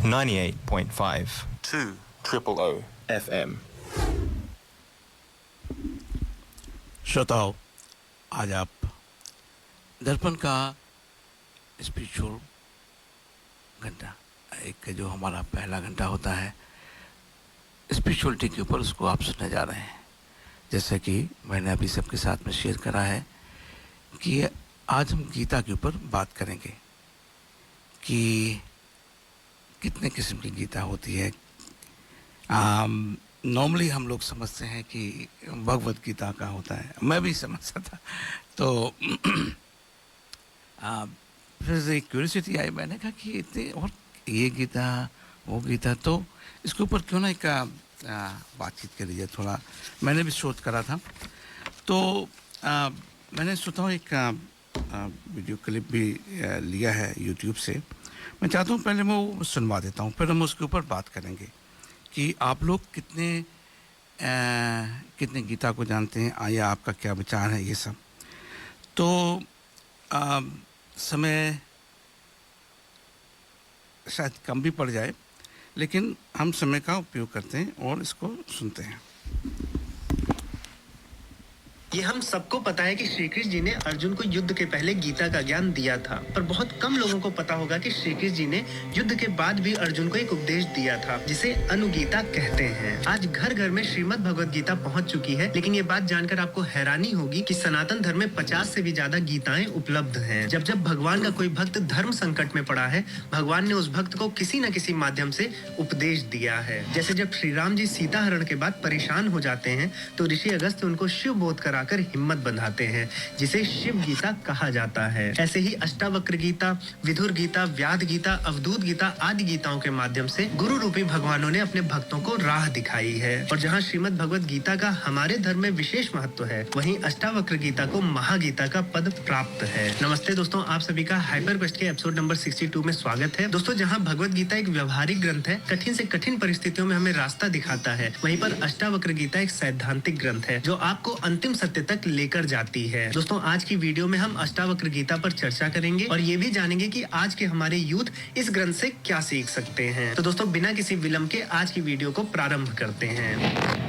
98.5 200 FM। श्रोताओं, आज आप दर्पण का स्पिरिचुअल घंटा, एक जो हमारा पहला घंटा होता है स्पिरिचुअलिटी के ऊपर, उसको आप सुनने जा रहे हैं। जैसे कि मैंने अभी सबके साथ में शेयर करा है कि आज हम गीता के ऊपर बात करेंगे कि कितने किस्म की गीता होती है। नॉर्मली हम लोग समझते हैं कि भगवत गीता का होता है, मैं भी समझता था। तो फिर एक क्यूरियोसिटी आई, मैंने कहा कि इतने और ये गीता वो गीता, तो इसके ऊपर क्यों ना एक बातचीत कर लीजिए। थोड़ा मैंने भी शोध करा था, तो मैंने सोचा हूँ एक वीडियो क्लिप भी लिया है यूट्यूब से। मैं चाहता हूँ पहले मैं वो सुनवा देता हूँ, फिर हम उसके ऊपर बात करेंगे कि आप लोग कितने गीता को जानते हैं या आपका क्या विचार है ये सब। तो समय शायद कम भी पड़ जाए, लेकिन हम समय का उपयोग करते हैं और इसको सुनते हैं। ये हम सबको पता है कि श्री कृष्ण जी ने अर्जुन को युद्ध के पहले गीता का ज्ञान दिया था, पर बहुत कम लोगों को पता होगा कि श्री कृष्ण जी ने युद्ध के बाद भी अर्जुन को एक उपदेश दिया था, जिसे अनुगीता कहते हैं। आज घर घर में श्रीमद् भगवद गीता पहुंच चुकी है, लेकिन ये बात जानकर आपको हैरानी होगी कि सनातन धर्म में 50 से भी ज्यादा गीताएं उपलब्ध हैं। जब जब भगवान का कोई भक्त धर्म संकट में पड़ा है, भगवान ने उस भक्त को किसी न किसी माध्यम से उपदेश दिया है। जैसे जब श्री राम जी सीता हरण के बाद परेशान हो जाते हैं, तो ऋषि अगस्त्य उनको शिव बोध कराकर हिम्मत बंधाते हैं, जिसे शिव गीता कहा जाता है। ऐसे ही अष्टावक्र गीता, विधुर गीता, व्याध गीता, अवधूत गीता आदि गीताओं के माध्यम से गुरु रूपी भगवानों ने अपने भक्तों को राह दिखाई है। और जहाँ श्रीमद् भगवद गीता का हमारे धर्म में विशेष महत्व है, वहीं अष्टावक्र गीता को महागीता का पद प्राप्त है। नमस्ते दोस्तों, आप सभी का हाइपर क्वेस्ट के एपिसोड नंबर 62 में स्वागत है। दोस्तों, जहाँ भगवद गीता एक व्यवहारिक ग्रंथ है, कठिन से कठिन परिस्थितियों में हमें रास्ता दिखाता है, वहीं पर अष्टावक्र गीता एक सैद्धांतिक ग्रंथ है जो आपको अंतिम सत्य तक लेकर जाती है। दोस्तों, आज की वीडियो में हम अष्टावक्र गीता पर चर्चा करेंगे और ये भी जानेंगे कि आज के हमारे यूथ इस ग्रंथ से क्या सीख सकते हैं। तो दोस्तों, बिना किसी विलंब के आज की वीडियो को प्रारंभ करते हैं।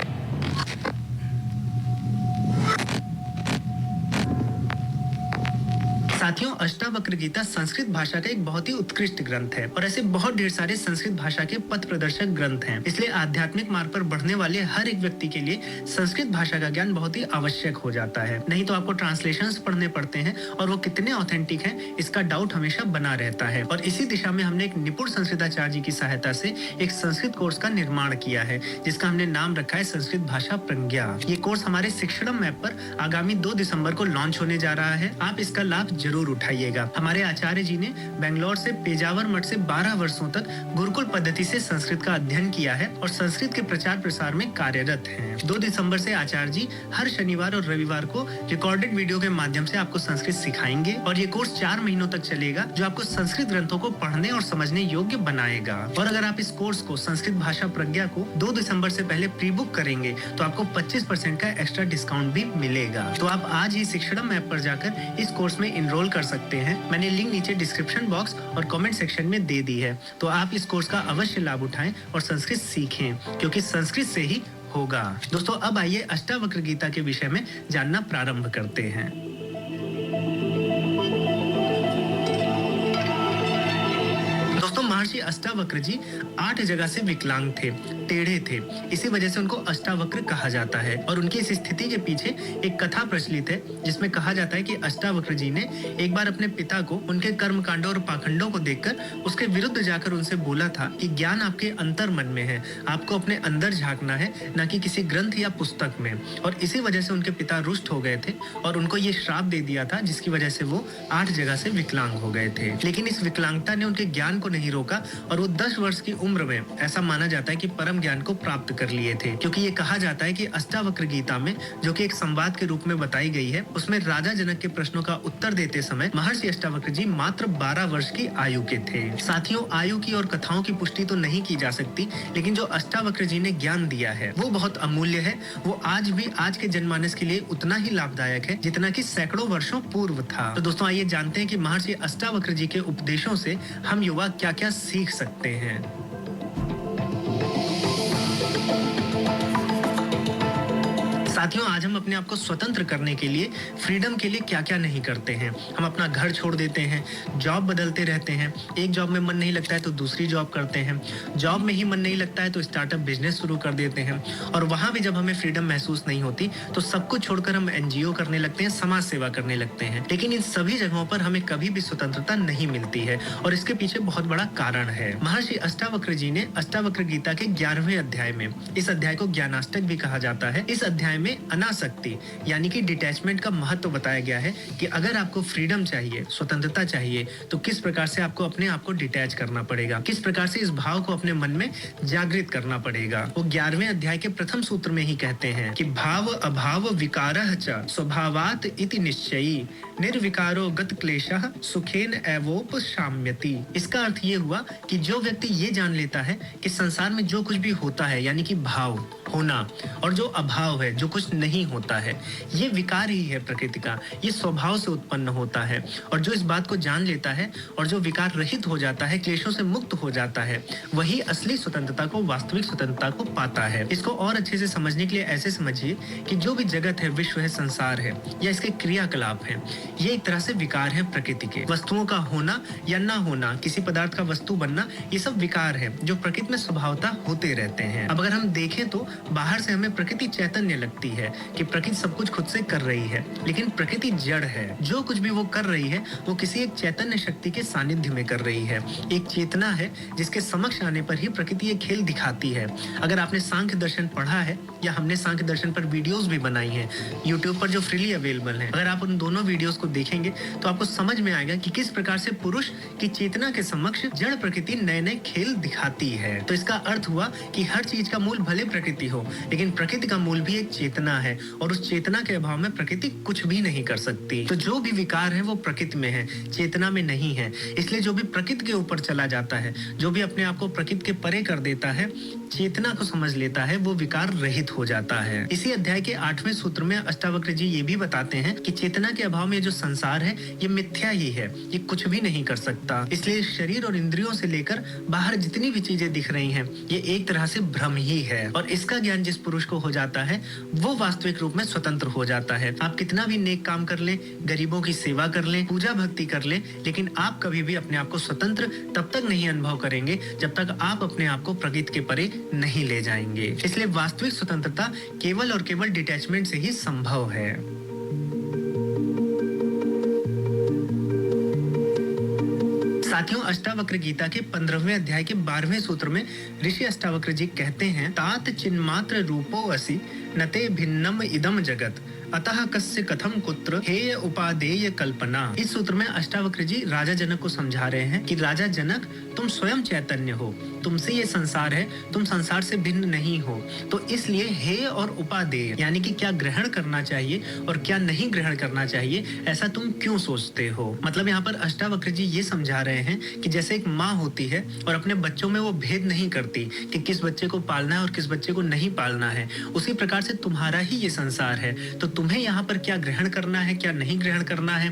साथियों, अष्टावक्र गीता संस्कृत भाषा का एक बहुत ही उत्कृष्ट ग्रंथ है और ऐसे बहुत ढेर सारे संस्कृत भाषा के पथ प्रदर्शक ग्रंथ हैं। इसलिए आध्यात्मिक मार्ग पर बढ़ने वाले हर एक व्यक्ति के लिए संस्कृत भाषा का ज्ञान बहुत ही आवश्यक हो जाता है। नहीं तो आपको ट्रांसलेशंस पढ़ने पड़ते हैं और वो कितने ऑथेंटिक हैं, इसका डाउट हमेशा बना रहता है। और इसी दिशा में हमने एक निपुण संस्कृताचार्य जी की सहायता से एक संस्कृत कोर्स का निर्माण किया है, जिसका हमने नाम रखा है संस्कृत भाषा प्रज्ञा। ये कोर्स हमारे शिक्षणम ऐप पर आगामी 2 दिसंबर को लॉन्च होने जा रहा है। आप इसका लाभ जरूर उठाइएगा। हमारे आचार्य जी ने बेंगलोर से पेजावर मठ से 12 वर्षों तक गुरुकुल पद्धति से संस्कृत का अध्ययन किया है और संस्कृत के प्रचार प्रसार में कार्यरत हैं। 2 दिसंबर से आचार्य जी हर शनिवार और रविवार को रिकॉर्डेड वीडियो के माध्यम से आपको संस्कृत सिखाएंगे और ये कोर्स 4 महीनों तक चलेगा, जो आपको संस्कृत ग्रंथों को पढ़ने और समझने योग्य बनाएगा। और अगर आप इस कोर्स को संस्कृत भाषा प्रज्ञा को 2 दिसंबर से पहले प्री बुक करेंगे तो आपको 25% का एक्स्ट्रा डिस्काउंट भी मिलेगा। तो आप आज ही शिक्षणम ऐप पर जाकर इस कोर्स में इनरोल कर सकते हैं। मैंने लिंक नीचे डिस्क्रिप्शन बॉक्स और कमेंट सेक्शन में दे दी है, तो आप इस कोर्स का अवश्य लाभ उठाएं और संस्कृत सीखें, क्योंकि संस्कृत से ही होगा। दोस्तों, अब आइए अष्टावक्र गीता के विषय में जानना प्रारंभ करते हैं। महर्षि अष्टावक्र जी 8 जगह से विकलांग थे, टेढ़े थे। इसी वजह से उनको अष्टावक्र कहा जाता है। और उनकी इस स्थिति के पीछे एक कथा प्रचलित है, जिसमें कहा जाता है कि अष्टावक्र जी ने एक बार अपने पिता को उनके कर्म कांडों और पाखंडों को देखकर उसके विरुद्ध जाकर उनसे बोला था कि ज्ञान आपके अंतर मन में है, आपको अपने अंदर झांकना है, न कि किसी ग्रंथ या पुस्तक में। और इसी वजह से उनके पिता रुष्ट हो गए थे और उनको ये श्राप दे दिया था, जिसकी वजह से वो 8 जगह से विकलांग हो गए थे। लेकिन इस विकलांगता ने उनके ज्ञान को नहीं रोका और वो 10 वर्ष की उम्र में ऐसा माना जाता है कि परम ज्ञान को प्राप्त कर लिए थे। क्योंकि ये कहा जाता है कि अष्टावक्र गीता में, जो कि एक संवाद के रूप में बताई गई है, उसमें राजा जनक के प्रश्नों का उत्तर देते समय महर्षि अष्टावक्र जी मात्र 12 वर्ष की आयु के थे। साथियों, आयु की और कथाओं की पुष्टि तो नहीं की जा सकती, लेकिन जो अष्टावक्र जी ने ज्ञान दिया है वो बहुत अमूल्य है। वो आज भी आज के जनमानस के लिए उतना ही लाभदायक है जितना कि सैकड़ों वर्षों पूर्व था। तो दोस्तों, आइए जानते हैं कि महर्षि अष्टावक्र जी के उपदेशों से हम युवा क्या क्या सीख सकते हैं। साथियों, आज हम अपने आप को स्वतंत्र करने के लिए, फ्रीडम के लिए क्या क्या नहीं करते हैं। हम अपना घर छोड़ देते हैं, जॉब बदलते रहते हैं, एक जॉब में मन नहीं लगता है तो दूसरी जॉब करते हैं, जॉब में ही मन नहीं लगता है तो स्टार्टअप बिजनेस शुरू कर देते हैं, और वहां भी जब हमें फ्रीडम महसूस नहीं होती तो सब कुछ छोड़कर हम एनजीओ करने लगते हैं, समाज सेवा करने लगते हैं। लेकिन इन सभी जगहों पर हमें कभी भी स्वतंत्रता नहीं मिलती है और इसके पीछे बहुत बड़ा कारण है। महर्षि अष्टावक्र जी ने अष्टावक्र गीता के 11वें अध्याय में, इस अध्याय को ज्ञानाष्टक भी कहा जाता है, इस अध्याय में अनासक्ति यानी कि डिटैचमेंट का महत्व बताया गया है कि अगर आपको फ्रीडम चाहिए, स्वतंत्रता चाहिए, तो किस प्रकार से आपको अपने आप को डिटैच करना पड़ेगा, किस प्रकार से इस भाव को अपने मन में जागृत करना पड़ेगा। वो 11वें अध्याय के प्रथम सूत्र में ही कहते हैं कि भाव अभाव विकारः च स्वभावात् इति निश्चयी निर्विकारो गत क्लेशः सुखेन एवोपशाम्यति। इसका अर्थ ये हुआ कि जो व्यक्ति ये जान लेता है कि संसार में जो कुछ भी होता है यानी कि भाव होना और जो अभाव है, जो कुछ नहीं होता है, ये विकार ही है प्रकृति का, ये स्वभाव से उत्पन्न होता है। और जो इस बात को जान लेता है और जो विकार रहित हो जाता है, क्लेशों से मुक्त हो जाता है, वही असली स्वतंत्रता को, वास्तविक स्वतंत्रता को पाता है। इसको और अच्छे से समझने के लिए ऐसे समझिए कि जो भी जगत है, विश्व है, संसार है या इसके क्रियाकलाप है, ये एक तरह से विकार है प्रकृति के। वस्तुओं का होना या ना होना, किसी पदार्थ का वस्तु बनना, ये सब विकार है जो प्रकृति में स्वभावतः होते रहते हैं। अब अगर हम देखें तो बाहर से हमें प्रकृति चैतन्य लगती है कि प्रकृति सब कुछ खुद से कर रही है, लेकिन प्रकृति जड़ है। जो कुछ भी वो कर रही है वो किसी एक चैतन्य शक्ति के सानिध्य में कर रही है। एक चेतना है जिसके समक्ष आने पर ही प्रकृति ये खेल दिखाती है। अगर आपने सांख्य दर्शन पढ़ा है या हमने सांख्य दर्शन पर वीडियोस भी बनाई हैं यूट्यूब पर जो फ्रीली अवेलेबल हैं, अगर आप उन दोनों वीडियोस को देखेंगे तो आपको समझ में आएगा कि किस प्रकार से पुरुष की चेतना के समक्ष जड़ प्रकृति नए नए खेल दिखाती है। तो इसका अर्थ हुआ कि हर चीज का मूल भले प्रकृति हो, लेकिन प्रकृति का मूल भी एक चेतना है और उस चेतना के अभाव में प्रकृति कुछ भी नहीं कर सकती। तो जो भी विकार है वो प्रकृति में है, चेतना में नहीं है। इसलिए जो भी प्रकृति के ऊपर चला जाता है, जो भी अपने आप को प्रकृति के परे कर देता है, चेतना को समझ लेता है, वो विकार रहित हो जाता है। इसी अध्याय के 8वें सूत्र में अष्टावक्र जी ये भी बताते हैं कि चेतना के अभाव में जो संसार है ये मिथ्या ही है, ये कुछ भी नहीं कर सकता। इसलिए शरीर और इंद्रियों से लेकर बाहर जितनी भी चीजें दिख रही हैं, ये एक तरह से भ्रम ही है। और इसका ज्ञान जिस पुरुष को हो जाता है वो वास्तविक रूप में स्वतंत्र हो जाता है। आप कितना भी नेक काम कर लें, गरीबों की सेवा कर लें, पूजा भक्ति कर लें, लेकिन आप कभी भी अपने आप को स्वतंत्र तब तक नहीं अनुभव करेंगे जब तक आप अपने आप को प्रकृति के परे नहीं ले जाएंगे। इसलिए वास्तविक स्वतंत्रता केवल और केवल डिटैचमेंट से ही संभव है। साथियों, अष्टावक्र गीता के 15वें अध्याय के 12वें सूत्र में ऋषि अष्टावक्र जी कहते हैं, तात चिन्मात्र रूपो असि नते भिन्नम इदम जगत अतः कस्य कथम कुत्र हेय उपादेय कल्पना। इस सूत्र में अष्टावक्र जी राजा जनक को समझा रहे हैं कि राजा जनक, तुम स्वयं चैतन्य हो, तुमसे ये संसार है, तुम संसार से भिन्न नहीं हो। तो इसलिए हेय और उपादेय यानी कि क्या ग्रहण करना चाहिए और क्या नहीं ग्रहण करना चाहिए, ऐसा तुम क्यों सोचते हो। मतलब यहाँ पर अष्टावक्र जी ये समझा रहे हैं कि जैसे एक माँ होती है और अपने बच्चों में वो भेद नहीं करती कि किस बच्चे को पालना है और किस बच्चे को नहीं पालना है, उसी प्रकार से तुम्हारा ही ये संसार है। तो तुम्हें यहाँ पर क्या ग्रहण करना है, क्या नहीं ग्रहण करना है,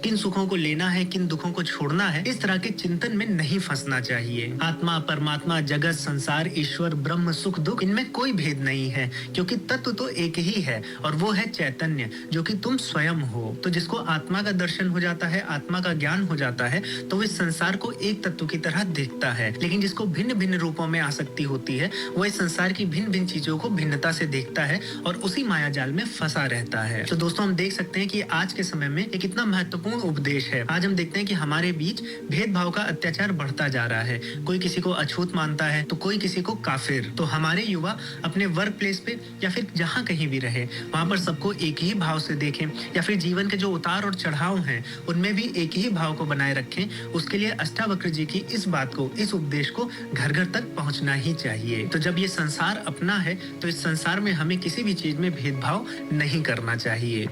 किन सुखों को लेना है, किन दुखों को छोड़ना है, इस तरह के चिंतन में नहीं फंसना चाहिए। आत्मा, परमात्मा, जगत, संसार, ईश्वर, ब्रह्म, सुख, दुख, इनमें कोई भेद नहीं है, क्योंकि तत्व तो एक ही है और वो है चैतन्य, जो कि तुम स्वयं हो। तो जिसको आत्मा का दर्शन हो जाता है, आत्मा का ज्ञान हो जाता है, तो वो इस संसार को एक तत्व की तरह देखता है। लेकिन जिसको भिन्न भिन्न रूपों में आसक्ति होती है, वो इस संसार की भिन्न भिन्न चीजों को भिन्नता से देखता है और उसी माया जाल में फंसा रहता है। तो दोस्तों, हम देख सकते हैं कि आज के समय में एक इतना महत्वपूर्ण उपदेश है। आज हम देखते हैं कि हमारे बीच भेदभाव का अत्याचार बढ़ता जा रहा है। कोई किसी को अछूत मानता है तो कोई किसी को काफिर। तो हमारे युवा अपने वर्क प्लेस पे या फिर जहाँ कहीं भी रहे, वहाँ पर सबको एक ही भाव से देखें, या फिर जीवन के जो उतार और चढ़ाव हैं उनमें भी एक ही भाव को बनाए रखें। उसके लिए अष्टावक्र जी की इस बात को, इस उपदेश को घर घर तक पहुँचना ही चाहिए। तो जब ये संसार अपना है तो इस संसार में हमें किसी भी चीज में भेदभाव नहीं करना चाहिए।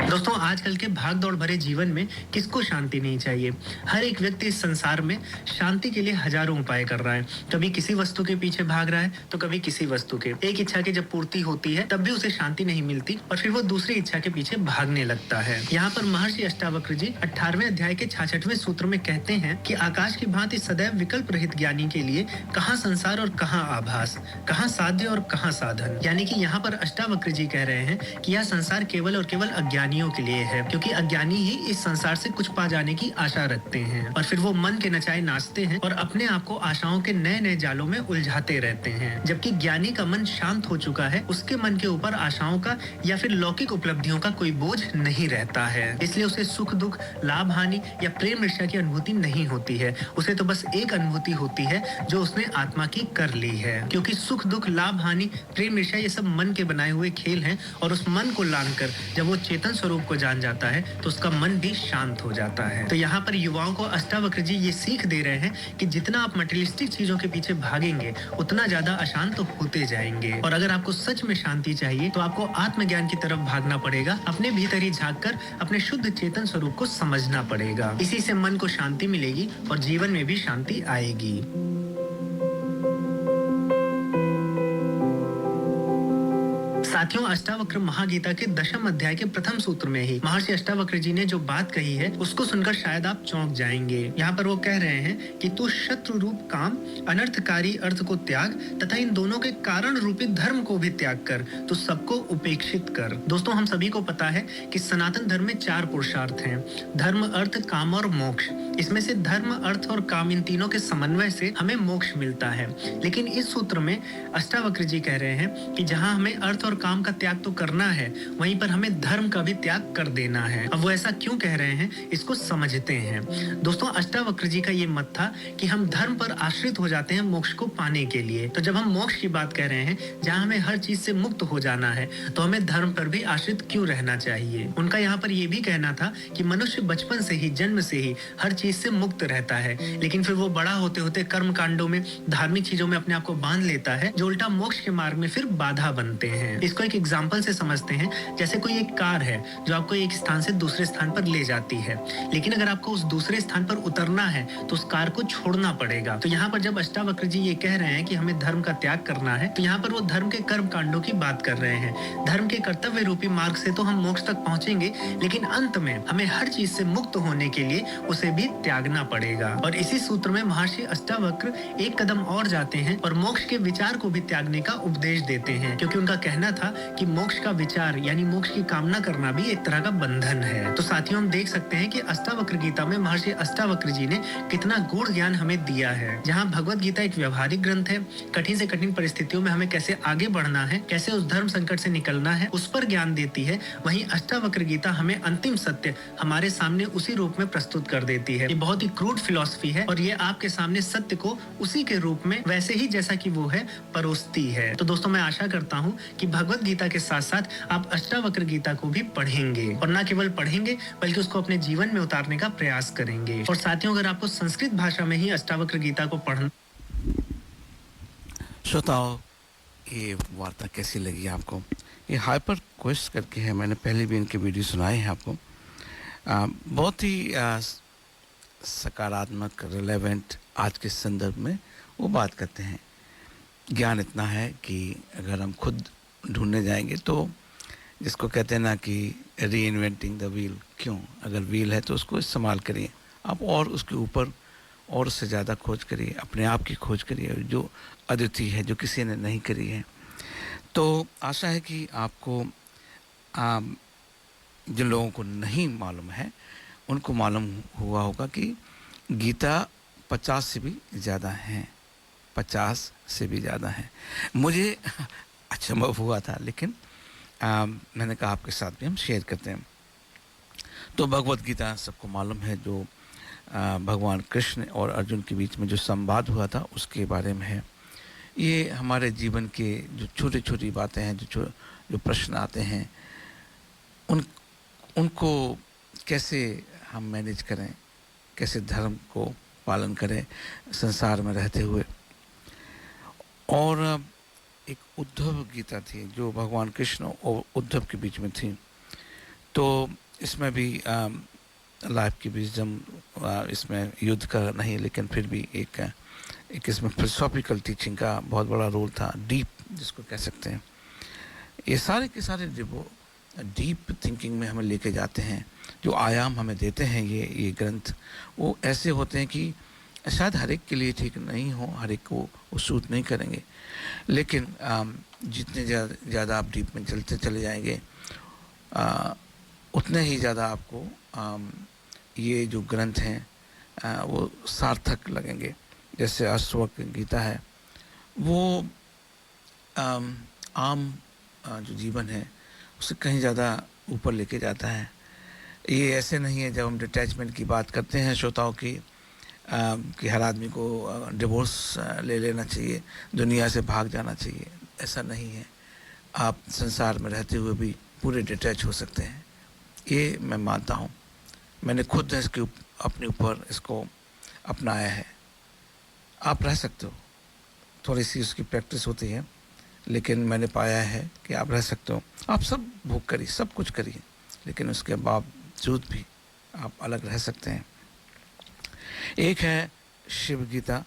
दोस्तों, आजकल के भागदौड़ भरे जीवन में किसको शांति नहीं चाहिए। हर एक व्यक्ति इस संसार में शांति के लिए हजारों उपाय कर रहा है। कभी किसी वस्तु के पीछे भाग रहा है तो कभी किसी वस्तु के। एक इच्छा की जब पूर्ति होती है तब भी उसे शांति नहीं मिलती और फिर वो दूसरी इच्छा के पीछे भागने लगता है। यहाँ पर महर्षि अष्टावक्र जी 18वें अध्याय के 66वें सूत्र में कहते हैं कि आकाश की भांति सदैव विकल्प रहित ज्ञानी के लिए कहाँ संसार और कहाँ आभास, कहाँ साध्य और कहाँ साधन। यानी कि यहाँ पर अष्टावक्र जी कह रहे हैं कि यह संसार केवल और केवल अज्ञानियों के लिए है, क्योंकि अज्ञानी ही इस संसार से कुछ पा जाने की आशा रखते हैं और फिर वो मन के नचाए नाचते हैं और अपने आप को आशाओं के नए नए जालों में उलझाते रहते हैं। जबकि ज्ञानी का मन शांत हो चुका है, उसके मन के ऊपर आशाओं का या फिर लौकिक उपलब्धियों का कोई बोझ नहीं रहता है। इसलिए उसे सुख दुख, लाभ हानि या प्रेम ईर्ष्या की अनुभूति नहीं होती है। उसे तो बस एक अनुभूति होती है जो उसने आत्मा की कर ली है, क्योंकि सुख दुख, लाभ हानि, प्रेम ईर्ष्या ये सब मन के बनाए हुए खेल हैं और उस मन को लांघकर जब वो चेतन स्वरूप को जान जाता है तो उसका मन भी शांत हो जाता है। तो यहाँ पर युवाओं को अष्टावक्र जी ये सीख दे रहे हैं कि जितना आप मटेरियलिस्टिक चीजों के पीछे भागेंगे उतना ज्यादा अशांत होते जाएंगे और अगर आपको सच में शांति चाहिए तो आपको आत्मज्ञान की तरफ भागना पड़ेगा। अपने भीतर ही झांक कर अपने शुद्ध चेतन स्वरूप को समझना पड़ेगा। इसी से मन को शांति मिलेगी और जीवन में भी शांति आएगी। साथियों, अष्टावक्र महागीता के 10वें अध्याय के प्रथम सूत्र में ही महर्षि अष्टावक्र जी ने जो बात कही है उसको सुनकर शायद आप चौंक जाएंगे। यहाँ पर वो कह रहे हैं कि तू शत्रु रूप काम, अनर्थकारी अर्थ को त्याग तथा इन दोनों के कारण रूपी धर्म को भी त्याग कर, तो सबको उपेक्षित कर। दोस्तों, हम सभी को पता है कि सनातन धर्म में 4 पुरुषार्थ हैं: धर्म, अर्थ, काम और मोक्ष। इसमें से धर्म, अर्थ और काम, इन तीनों के समन्वय से हमें मोक्ष मिलता है। लेकिन इस सूत्र में अष्टावक्र जी कह रहे हैं कि जहाँ हमें अर्थ और काम का त्याग तो करना है, वहीं पर हमें धर्म का भी त्याग कर देना है। अब वो ऐसा क्यों कह रहे हैं, इसको समझते हैं। दोस्तों, अष्टावक्र जी का ये मत था कि हम धर्म पर आश्रित हो जाते हैं मोक्ष को पाने के लिए। तो जब हम मोक्ष की बात कह रहे हैं, जहाँ हमें हर चीज से मुक्त हो जाना है, तो हमें धर्म पर भी आश्रित क्यों रहना चाहिए। उनका यहाँ पर यह भी कहना था कि मनुष्य बचपन से ही, जन्म से ही हर चीज से मुक्त रहता है, लेकिन फिर वो बड़ा होते होते कर्म कांडों में, धार्मिक चीजों में अपने आप को बांध लेता है, जो उल्टा मोक्ष के मार्ग में फिर बाधा बनते हैं। इसको एक एग्जाम्पल से समझते हैं। जैसे कोई एक कार है जो आपको एक स्थान से दूसरे स्थान पर ले जाती है, लेकिन अगर आपको उस दूसरे स्थान पर उतरना है तो उस कार को छोड़ना पड़ेगा। तो यहाँ पर जब अष्टावक्र जी ये कह रहे हैं कि हमें धर्म का त्याग करना है, तो यहाँ पर वो धर्म के कर्म कांडों की बात कर रहे हैं। धर्म के कर्तव्य रूपी मार्ग से तो हम मोक्ष तक पहुंचेंगे, लेकिन अंत में हमें हर चीज से मुक्त होने के लिए उसे भी त्यागना पड़ेगा। और इसी सूत्र में महर्षि अष्टावक्र एक कदम और जाते हैं और मोक्ष के विचार को भी त्यागने का उपदेश देते हैं, क्योंकि उनका कहना था कि मोक्ष का विचार यानी मोक्ष की कामना करना भी एक तरह का बंधन है। तो साथियों, हम देख सकते हैं कि अष्टावक्र गीता में महर्षि अष्टावक्र जी ने कितना गूढ़ ज्ञान हमें दिया है। जहाँ भगवत गीता एक व्यवहारिक ग्रंथ है, कठिन से कठिन परिस्थितियों में हमें कैसे आगे बढ़ना है, कैसे उस धर्म संकट से निकलना है, उस पर ज्ञान देती है। वहीं अष्टावक्र गीता हमें अंतिम सत्य हमारे सामने उसी रूप में प्रस्तुत कर देती है। ये बहुत ही क्रूड फिलॉसफी है और ये आपके सामने सत्य को उसी के रूप में, वैसे ही जैसा कि वो है, परोसती है। तो दोस्तों, मैं आशा करता हूँ कि भगवत गीता के साथ साथ आप अष्टावक्र गीता को भी पढ़ेंगे और न केवल पढ़ेंगे बल्कि उसको अपने जीवन में उतारने का प्रयास करेंगे। और साथियों, अगर आपको संस्कृत भाषा में ही अष्टावक्र गीता को पढ़ना। श्रोताओं, ये वार्ता कैसी लगी आपको? ये हाइपर क्वेस्ट करके है, मैंने पहले भी इनके वीडियो सुनाए हैं आपको। बहुत ही सकारात्मक, रिलेवेंट आज के संदर्भ में वो बात करते हैं। ज्ञान इतना है कि अगर हम खुद ढूंढने जाएंगे तो, जिसको कहते हैं ना कि री इन्वेंटिंग द व्हील, क्यों? अगर व्हील है तो उसको इस्तेमाल करिए आप, और उसके ऊपर और उससे ज़्यादा खोज करिए, अपने आप की खोज करिए जो अद्वितीय है, जो किसी ने नहीं करी है। तो आशा है कि आपको जिन लोगों को नहीं मालूम है उनको मालूम हुआ होगा कि गीता 50 से भी ज़्यादा हैं, 50 से भी ज़्यादा हैं। मुझे अचंभव हुआ था, लेकिन मैंने कहा आपके साथ भी हम शेयर करते हैं। तो भगवत गीता सबको मालूम है, जो भगवान कृष्ण और अर्जुन के बीच में जो संवाद हुआ था उसके बारे में है। ये हमारे जीवन के जो छोटी छोटी बातें हैं, जो प्रश्न आते हैं, उनको कैसे हम मैनेज करें, कैसे धर्म को पालन करें संसार में रहते हुए। और एक उद्धव गीता थी जो भगवान कृष्ण और उद्धव के बीच में थी। तो इसमें भी लाइफ की विजडम, इसमें युद्ध का नहीं, लेकिन फिर भी एक इसमें फिलोसॉफिकल टीचिंग का बहुत बड़ा रोल था, डीप जिसको कह सकते हैं। ये सारे के सारे डीप थिंकिंग में हमें लेके जाते हैं। जो आयाम हमें देते हैं ये ग्रंथ, वो ऐसे होते हैं कि शायद हर एक के लिए ठीक नहीं हो, हर एक को वो सूट नहीं करेंगे, लेकिन जितने ज़्यादा आप डीप में चलते चले जाएंगे, उतने ही ज़्यादा आपको ये जो ग्रंथ हैं वो सार्थक लगेंगे। जैसे अष्टवक्र गीता है, वो आम जो जीवन है उससे कहीं ज़्यादा ऊपर लेके जाता है। ये ऐसे नहीं है, जब हम डिटैचमेंट की बात करते हैं श्रोताओं की, कि हर आदमी को डिवोर्स ले लेना चाहिए, दुनिया से भाग जाना चाहिए, ऐसा नहीं है। आप संसार में रहते हुए भी पूरे डिटैच हो सकते हैं, ये मैं मानता हूँ। मैंने खुद इसके अपने ऊपर इसको अपनाया है। आप रह सकते हो, थोड़ी सी उसकी प्रैक्टिस होती है, लेकिन मैंने पाया है कि आप रह सकते हो। आप सब भूख करिए, सब कुछ करिए, लेकिन उसके बावजूद भी आप अलग रह सकते हैं। एक है शिव गीता,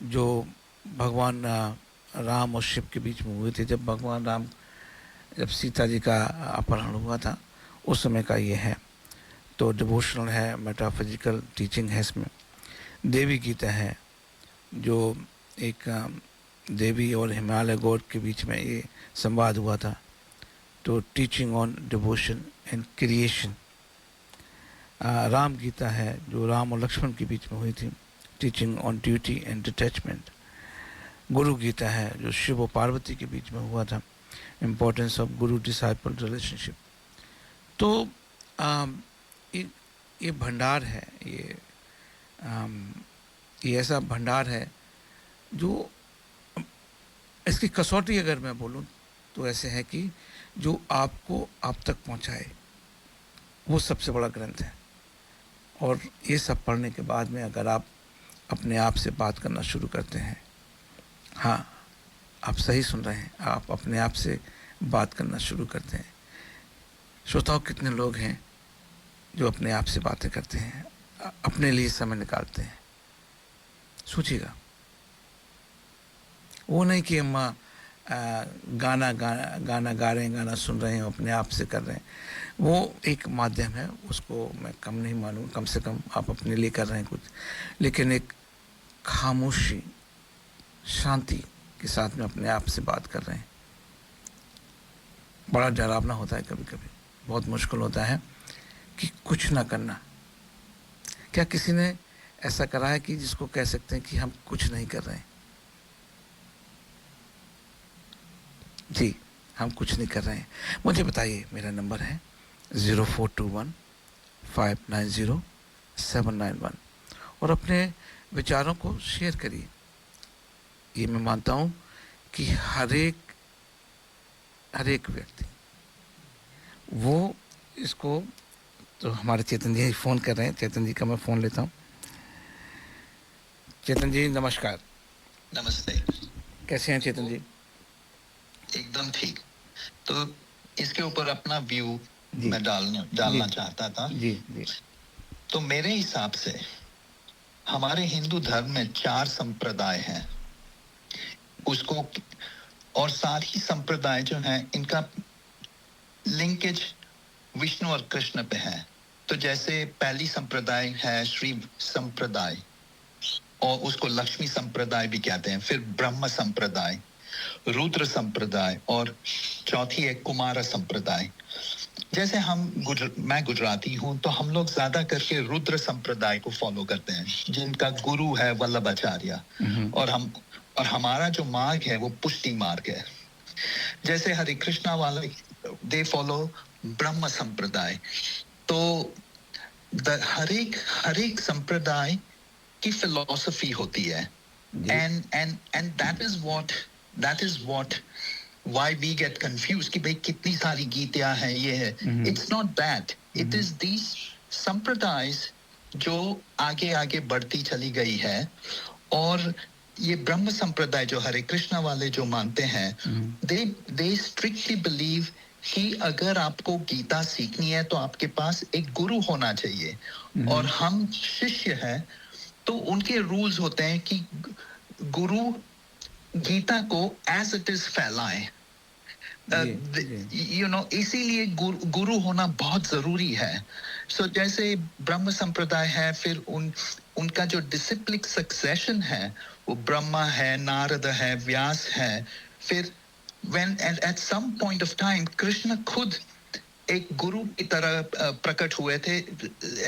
जो भगवान राम और शिव के बीच में हुई थी, जब सीता जी का अपहरण हुआ था, उस समय का ये है। तो डिवोशनल है, मेटाफिजिकल टीचिंग है इसमें। देवी गीता है, जो एक देवी और हिमालय गॉड के बीच में ये संवाद हुआ था। तो teaching on devotion and creation. Ram Gita है, जो राम और लक्ष्मण के बीच में हुई थी, teaching on duty and detachment. गुरु गीता है, जो शिव और पार्वती के बीच में हुआ था, importance of Guru disciple relationship. तो ये भंडार है, ये ऐसा भंडार है जो, इसकी कसौटी अगर मैं बोलूँ तो ऐसे है कि जो आपको आप तक पहुँचाए, वो सबसे बड़ा ग्रंथ है। और ये सब पढ़ने के बाद में अगर आप अपने आप से बात करना शुरू करते हैं, हाँ आप सही सुन रहे हैं, आप अपने आप से बात करना शुरू करते हैं। श्रोताओं, कितने लोग हैं जो अपने आप से बातें करते हैं, अपने लिए समय निकालते हैं? सोचिएगा। वो नहीं कि हम गाना गा रहे हैं, गाना सुन रहे हैं, अपने आप से कर रहे हैं। वो एक माध्यम है, उसको मैं कम नहीं मानूँ, कम से कम आप अपने लिए कर रहे हैं कुछ, लेकिन एक खामोशी, शांति के साथ में अपने आप से बात कर रहे हैं। बड़ा डरावना होता है, कभी कभी बहुत मुश्किल होता है कि कुछ ना करना। क्या किसी ने ऐसा करा है कि जिसको कह सकते हैं कि हम कुछ नहीं कर रहे हैं? जी, हम कुछ नहीं कर रहे हैं। मुझे बताइए, मेरा नंबर है 0421-590-791, और अपने विचारों को शेयर करिए। ये मैं मानता हूँ कि हर एक व्यक्ति वो इसको, तो हमारे चेतन जी फ़ोन कर रहे हैं, चेतन जी का मैं फ़ोन लेता हूँ। चेतन जी नमस्कार। नमस्ते। कैसे हैं चेतन जी? एकदम ठीक। तो इसके ऊपर अपना व्यू जी। मैं डालना चाहता था। जी जी। तो मेरे हिसाब से हमारे हिंदू धर्म में 4 संप्रदाय हैं, उसको, और साथ ही संप्रदाय जो हैं इनका लिंकेज विष्णु और कृष्ण पे है। तो जैसे पहली संप्रदाय है श्री संप्रदाय, और उसको लक्ष्मी संप्रदाय भी कहते हैं। फिर ब्रह्म संप्रदाय, रुद्र संप्रदाय, और चौथी है कुमार संप्रदाय। जैसे मैं गुजराती हूं, तो हम लोग ज्यादा करके रुद्र संप्रदाय को फॉलो करते हैं, जिनका गुरु है वल्लभाचार्य, और हमारा जो मार्ग है वो पुष्टि मार्ग है। जैसे हरे कृष्णा वाले दे फॉलो ब्रह्म संप्रदाय। तो हर एक संप्रदाय की फिलॉसफी होती है, and that is what why we get confused कि भाई कितनी सारी गीतियां हैं, ये है। It's not that, it is these संप्रदायs जो आगे बढ़ती चली गई है। और ये ब्रह्म संप्रदाय जो हरे कृष्णा वाले जो मानते हैं, they strictly believe कि अगर आपको गीता सीखनी है तो आपके पास एक गुरु होना चाहिए, और हम शिष्य हैं तो उनके रूल्स होते हैं कि गुरु गीता को एज इट इज फैलाएं। इसीलिए गुरु होना बहुत जरूरी है। जैसे ब्रह्म संप्रदाय है, फिर उनका जो डिसिप्लिक सक्सेशन है वो ब्रह्मा है, नारद है, व्यास है। फिर and at some point of time Krishna खुद एक गुरु की तरह प्रकट हुए थे,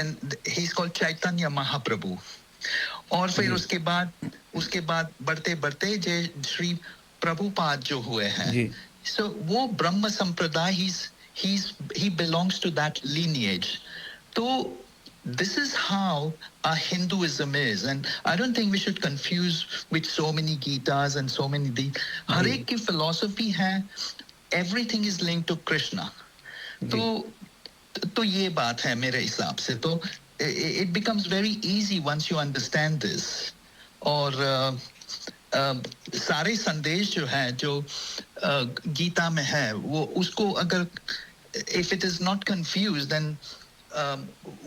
and he is called Chaitanya Mahaprabhu. और फिर उसके बाद बढ़ते बढ़ते जय श्री प्रभुपाद जो हुए हैं, so वो ब्रह्म संप्रदाय, he belongs to that lineage। तो this is how our Hinduism is, and I don't think we should confuse with so many Gitas and so many हर एक की philosophy है, everything is linked to Krishna। तो ये बात है मेरे हिसाब से। तो it becomes very easy once you understand this। और सारे संदेश जो है जो गीता में है वो उसको अगर if it is not confused then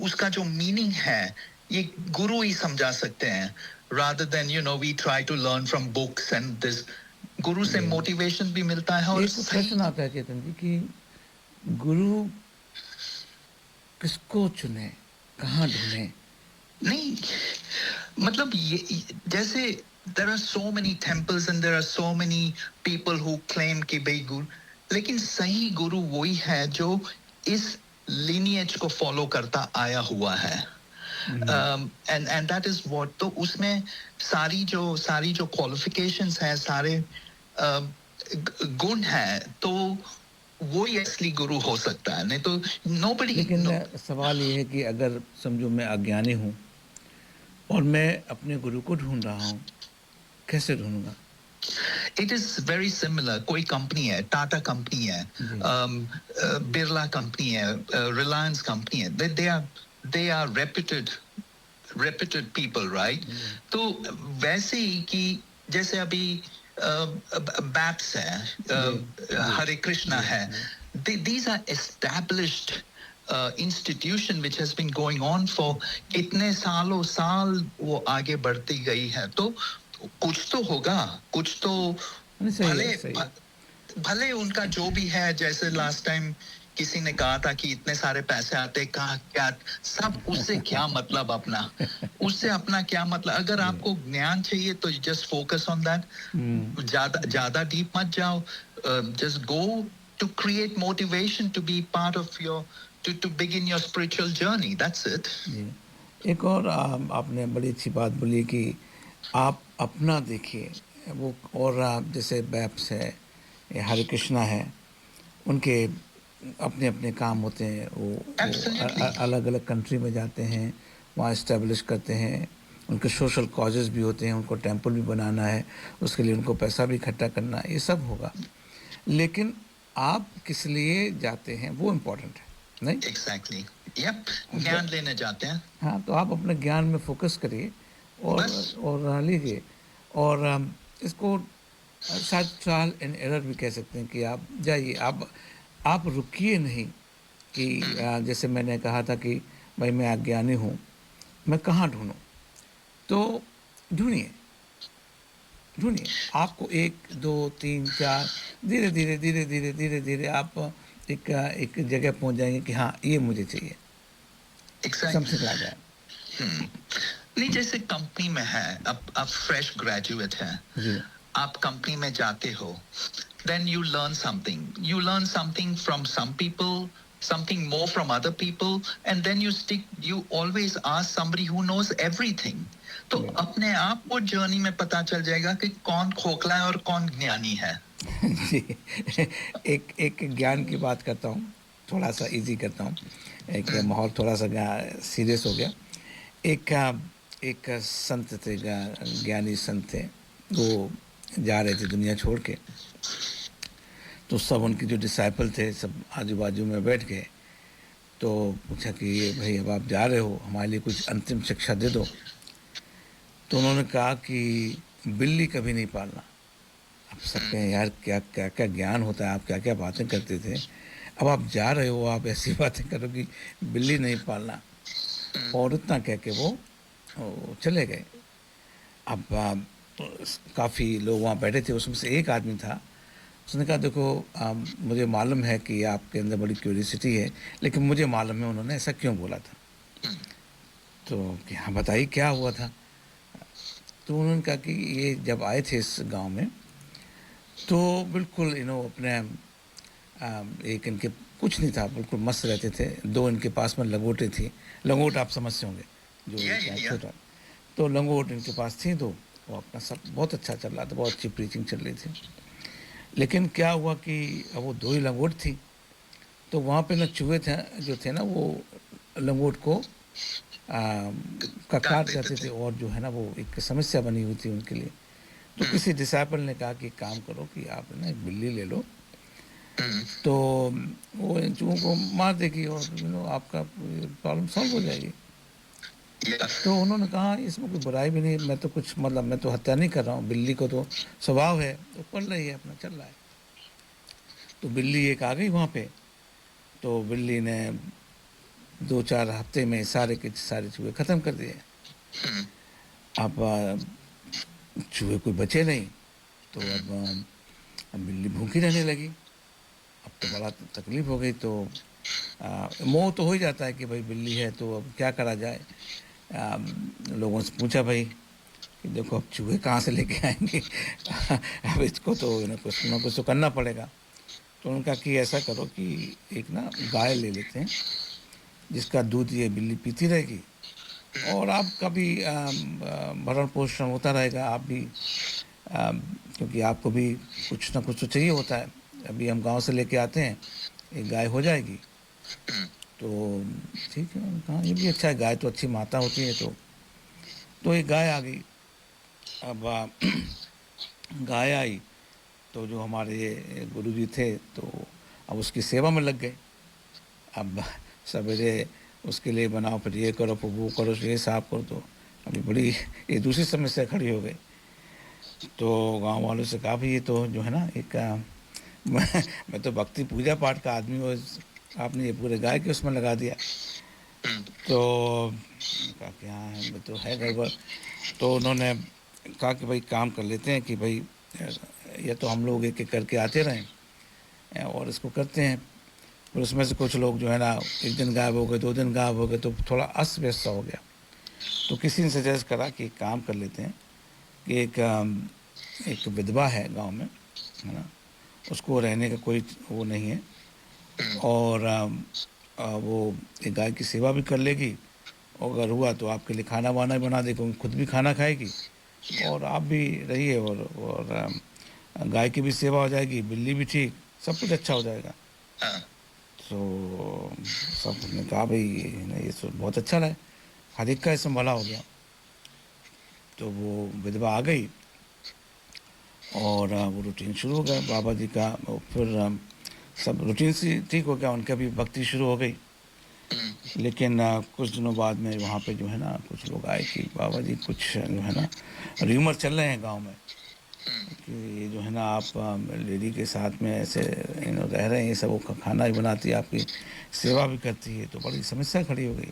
उसका जो मीनिंग है ये गुरु ही समझा सकते हैं, rather than we try to learn from books and this। गुरु से मोटिवेशन भी मिलता है। और एक प्रश्न आता है चेतन जी कि गुरु किसको चुने, कहाँ ढूंढे? नहीं, मतलब ये जैसे there are so many temples and there are so many people who claim कि भाई गुरु, लेकिन सही गुरु वही है जो इस lineage को follow करता आया हुआ है। and that is what, तो उसमें सारी जो qualifications हैं, सारे गुण हैं, तो वो ही असली गुरु हो सकता है, नहीं तो nobody। लेकिन सवाल ये है कि अगर समझो मैं अज्ञानी हूँ और मैं अपने गुरु को ढूंढ रहा हूँ, कैसे ढूंढूंगा? It is very similar। कोई कंपनी है, टाटा कंपनी है, बिरला कंपनी है, रिलायंस कंपनी है, they are reputed people, right? तो वैसे ही कि जैसे अभी बैप्स है, हरे कृष्णा है, these are established institution which has been going on for कितने साल वो आगे बढ़ती गई है। तो कुछ तो होगा, कुछ तो भले उनका जो भी है। जैसे लास्ट टाइम किसी ने कहा था कि इतने सारे पैसे आते, कहा क्या सब, उससे क्या मतलब अपना, उससे अपना क्या मतलब? अगर आपको ज्ञान चाहिए तो जस्ट फोकस ऑन दैट, ज्यादा डीप मत जाओ, just go to create motivation to be part of your to begin your spiritual journey, that's it। एक और आपने बड़ी अच्छी बात बोली कि आप अपना देखिए वो, और आप जैसे बैप्स है, हरे कृष्णा है, उनके अपने अपने काम होते हैं, वो अलग अलग कंट्री में जाते हैं, वहाँ इस्टेब्लिश करते हैं, उनके सोशल कॉजेज़ भी होते हैं, उनको टेम्पल भी बनाना है, उसके लिए उनको पैसा भी इकट्ठा करना है, ये सब होगा। लेकिन आप किस लिए जाते हैं वो इम्पोर्टेंट है, नहीं? Exactly। Yep। ज्ञान लेने जाते हैं। हाँ, तो आप अपने ज्ञान में फोकस करिए और लीजिए, और इसको शायद ट्रायल एंड एरर भी कह सकते हैं कि आप जाइए, आप रुकिए नहीं कि जैसे मैंने कहा था कि भाई मैं अज्ञानी हूँ, मैं कहाँ ढूंढूं? तो ढूंढिए, आपको 1 2 3 4 धीरे आप एक जगह पहुंच जाएंगे कि हाँ ये मुझे चाहिए, समथिंग लाइक दैट। नहीं, जैसे कंपनी में है, आप फ्रेश ग्रेजुएट हैं, आप कंपनी में जाते हो, then you learn something from some people, something more from other people, and then you always ask somebody who knows everything। तो अपने आप को जर्नी में पता चल जाएगा कि कौन खोखला है और कौन ज्ञानी है। जी, एक ज्ञान की बात करता हूँ, थोड़ा सा इजी करता हूँ, एक माहौल थोड़ा सा सीरियस हो गया। एक संत थे, ज्ञानी संत थे, वो जा रहे थे दुनिया छोड़ के, तो सब उनके जो डिसाइपल थे सब आजू बाजू में बैठ गए, तो पूछा कि ये भाई अब आप जा रहे हो, हमारे लिए कुछ अंतिम शिक्षा दे दो। तो उन्होंने कहा कि बिल्ली कभी नहीं पालना, आप सकते हैं यार, क्या क्या क्या ज्ञान होता है, आप क्या क्या बातें करते थे, अब आप जा रहे हो, आप ऐसी बातें करो कि बिल्ली नहीं पालना, और इतना कह के वो चले गए। अब काफ़ी लोग वहाँ बैठे थे, उसमें से एक आदमी था, उसने कहा देखो मुझे मालूम है कि आपके अंदर बड़ी क्यूरियोसिटी है, लेकिन मुझे मालूम है उन्होंने ऐसा क्यों बोला था। तो कि हाँ बताइए क्या हुआ था। तो उन्होंने कहा कि ये जब आए थे इस गांव में तो बिल्कुल अपने एक इनके कुछ नहीं था, बिल्कुल मस्त रहते थे। दो इनके पास में लंगोटे थी, लंगोट आप समझते होंगे जो छोटा, तो लंगोट इनके पास थी, तो वो अपना सब बहुत अच्छा चल रहा था, बहुत अच्छी प्रीचिंग चल रही थी। लेकिन क्या हुआ कि अब वो दो ही लंगोट थी, तो वहाँ पे ना चूहे थे जो थे ना, वो लंगोट को काट जाते थे, और जो है ना वो एक समस्या बनी हुई थी उनके लिए। तो किसी डिसाइपल ने कहा कि काम करो कि आप ना एक बिल्ली ले लो, तो वो इन चूहों को मार देगी और आपका प्रॉब्लम सॉल्व हो जाएगी। तो उन्होंने कहा इसमें कोई बुराई भी नहीं, मैं तो कुछ मतलब मैं तो हत्या नहीं कर रहा हूँ, बिल्ली को तो स्वभाव है, तो पल रही है, अपना चल रहा है। तो बिल्ली एक आ गई वहाँ पे, तो बिल्ली ने 2-4 हफ्ते में सारे के सारे चूहे ख़त्म कर दिए। अब चूहे कोई बचे नहीं, तो अब बिल्ली भूखी रहने लगी। अब तो बड़ा तकलीफ हो गई, तो मोह तो हो ही जाता है कि भाई बिल्ली है तो अब क्या करा जाए। लोगों से पूछा भाई कि देखो अब चूहे कहाँ से लेके आएंगे अब इसको तो कुछ ना कुछ तो करना पड़ेगा। तो उनका कि ऐसा करो कि एक ना गाय ले लेते हैं जिसका दूध ये बिल्ली पीती रहेगी, और आपका भी भरण पोषण होता रहेगा, आप भी क्योंकि आपको भी कुछ ना कुछ तो चाहिए होता है। अभी हम गांव से लेके आते हैं, एक गाय हो जाएगी। तो ठीक है, कहा ये भी अच्छा है, गाय तो अच्छी माता होती है। तो एक गाय आ गई। अब गाय आई तो जो हमारे ये गुरुजी थे तो अब उसकी सेवा में लग गए। अब सवेरे उसके लिए बनाओ, फिर ये करो, फिर वो करो, ये साफ करो, तो अभी बड़ी ये दूसरी समस्या खड़ी हो गई। तो गांव वालों से कहा भाई ये तो जो है ना एक मैं तो भक्ति पूजा पाठ का आदमी हूँ, आपने ये पूरे गाय के उसमें लगा दिया। तो कहा कि हाँ ये तो है गड़बड़। तो उन्होंने कहा कि भाई काम कर लेते हैं कि भाई ये तो हम लोग एक एक करके आते रहें और इसको करते हैं। फिर उसमें से कुछ लोग जो है ना एक दिन गायब हो गए, 2 दिन गायब हो गए, तो थोड़ा अस्त व्यस्त सा हो गया। तो किसी ने सजेस्ट करा कि एक काम कर लेते हैं कि एक विधवा है गांव में, है ना, उसको रहने का कोई वो नहीं है, और वो एक गाय की सेवा भी कर लेगी, और अगर हुआ तो आपके लिए खाना वाना भी बना देगी, खुद भी खाना खाएगी और आप भी रहिए, और गाय की भी सेवा हो जाएगी, बिल्ली भी ठीक, सब कुछ अच्छा हो जाएगा। तो सब ने कहा भाई ये तो बहुत अच्छा है, हर एक का इसमें भला हो गया। तो वो विधवा आ गई और वो रूटीन शुरू हो गया बाबा जी का। और फिर सब रूटीन से ठीक हो गया, उनका भी भक्ति शुरू हो गई। लेकिन कुछ दिनों बाद में वहाँ पे जो है ना कुछ लोग आए कि बाबा जी कुछ जो है ना र्यूमर चल रहे हैं गांव में कि ये जो है ना आप लेडी के साथ में ऐसे रह रहे हैं, ये सब वो खाना भी बनाती है, आपकी सेवा भी करती है, तो बड़ी समस्या खड़ी हो गई।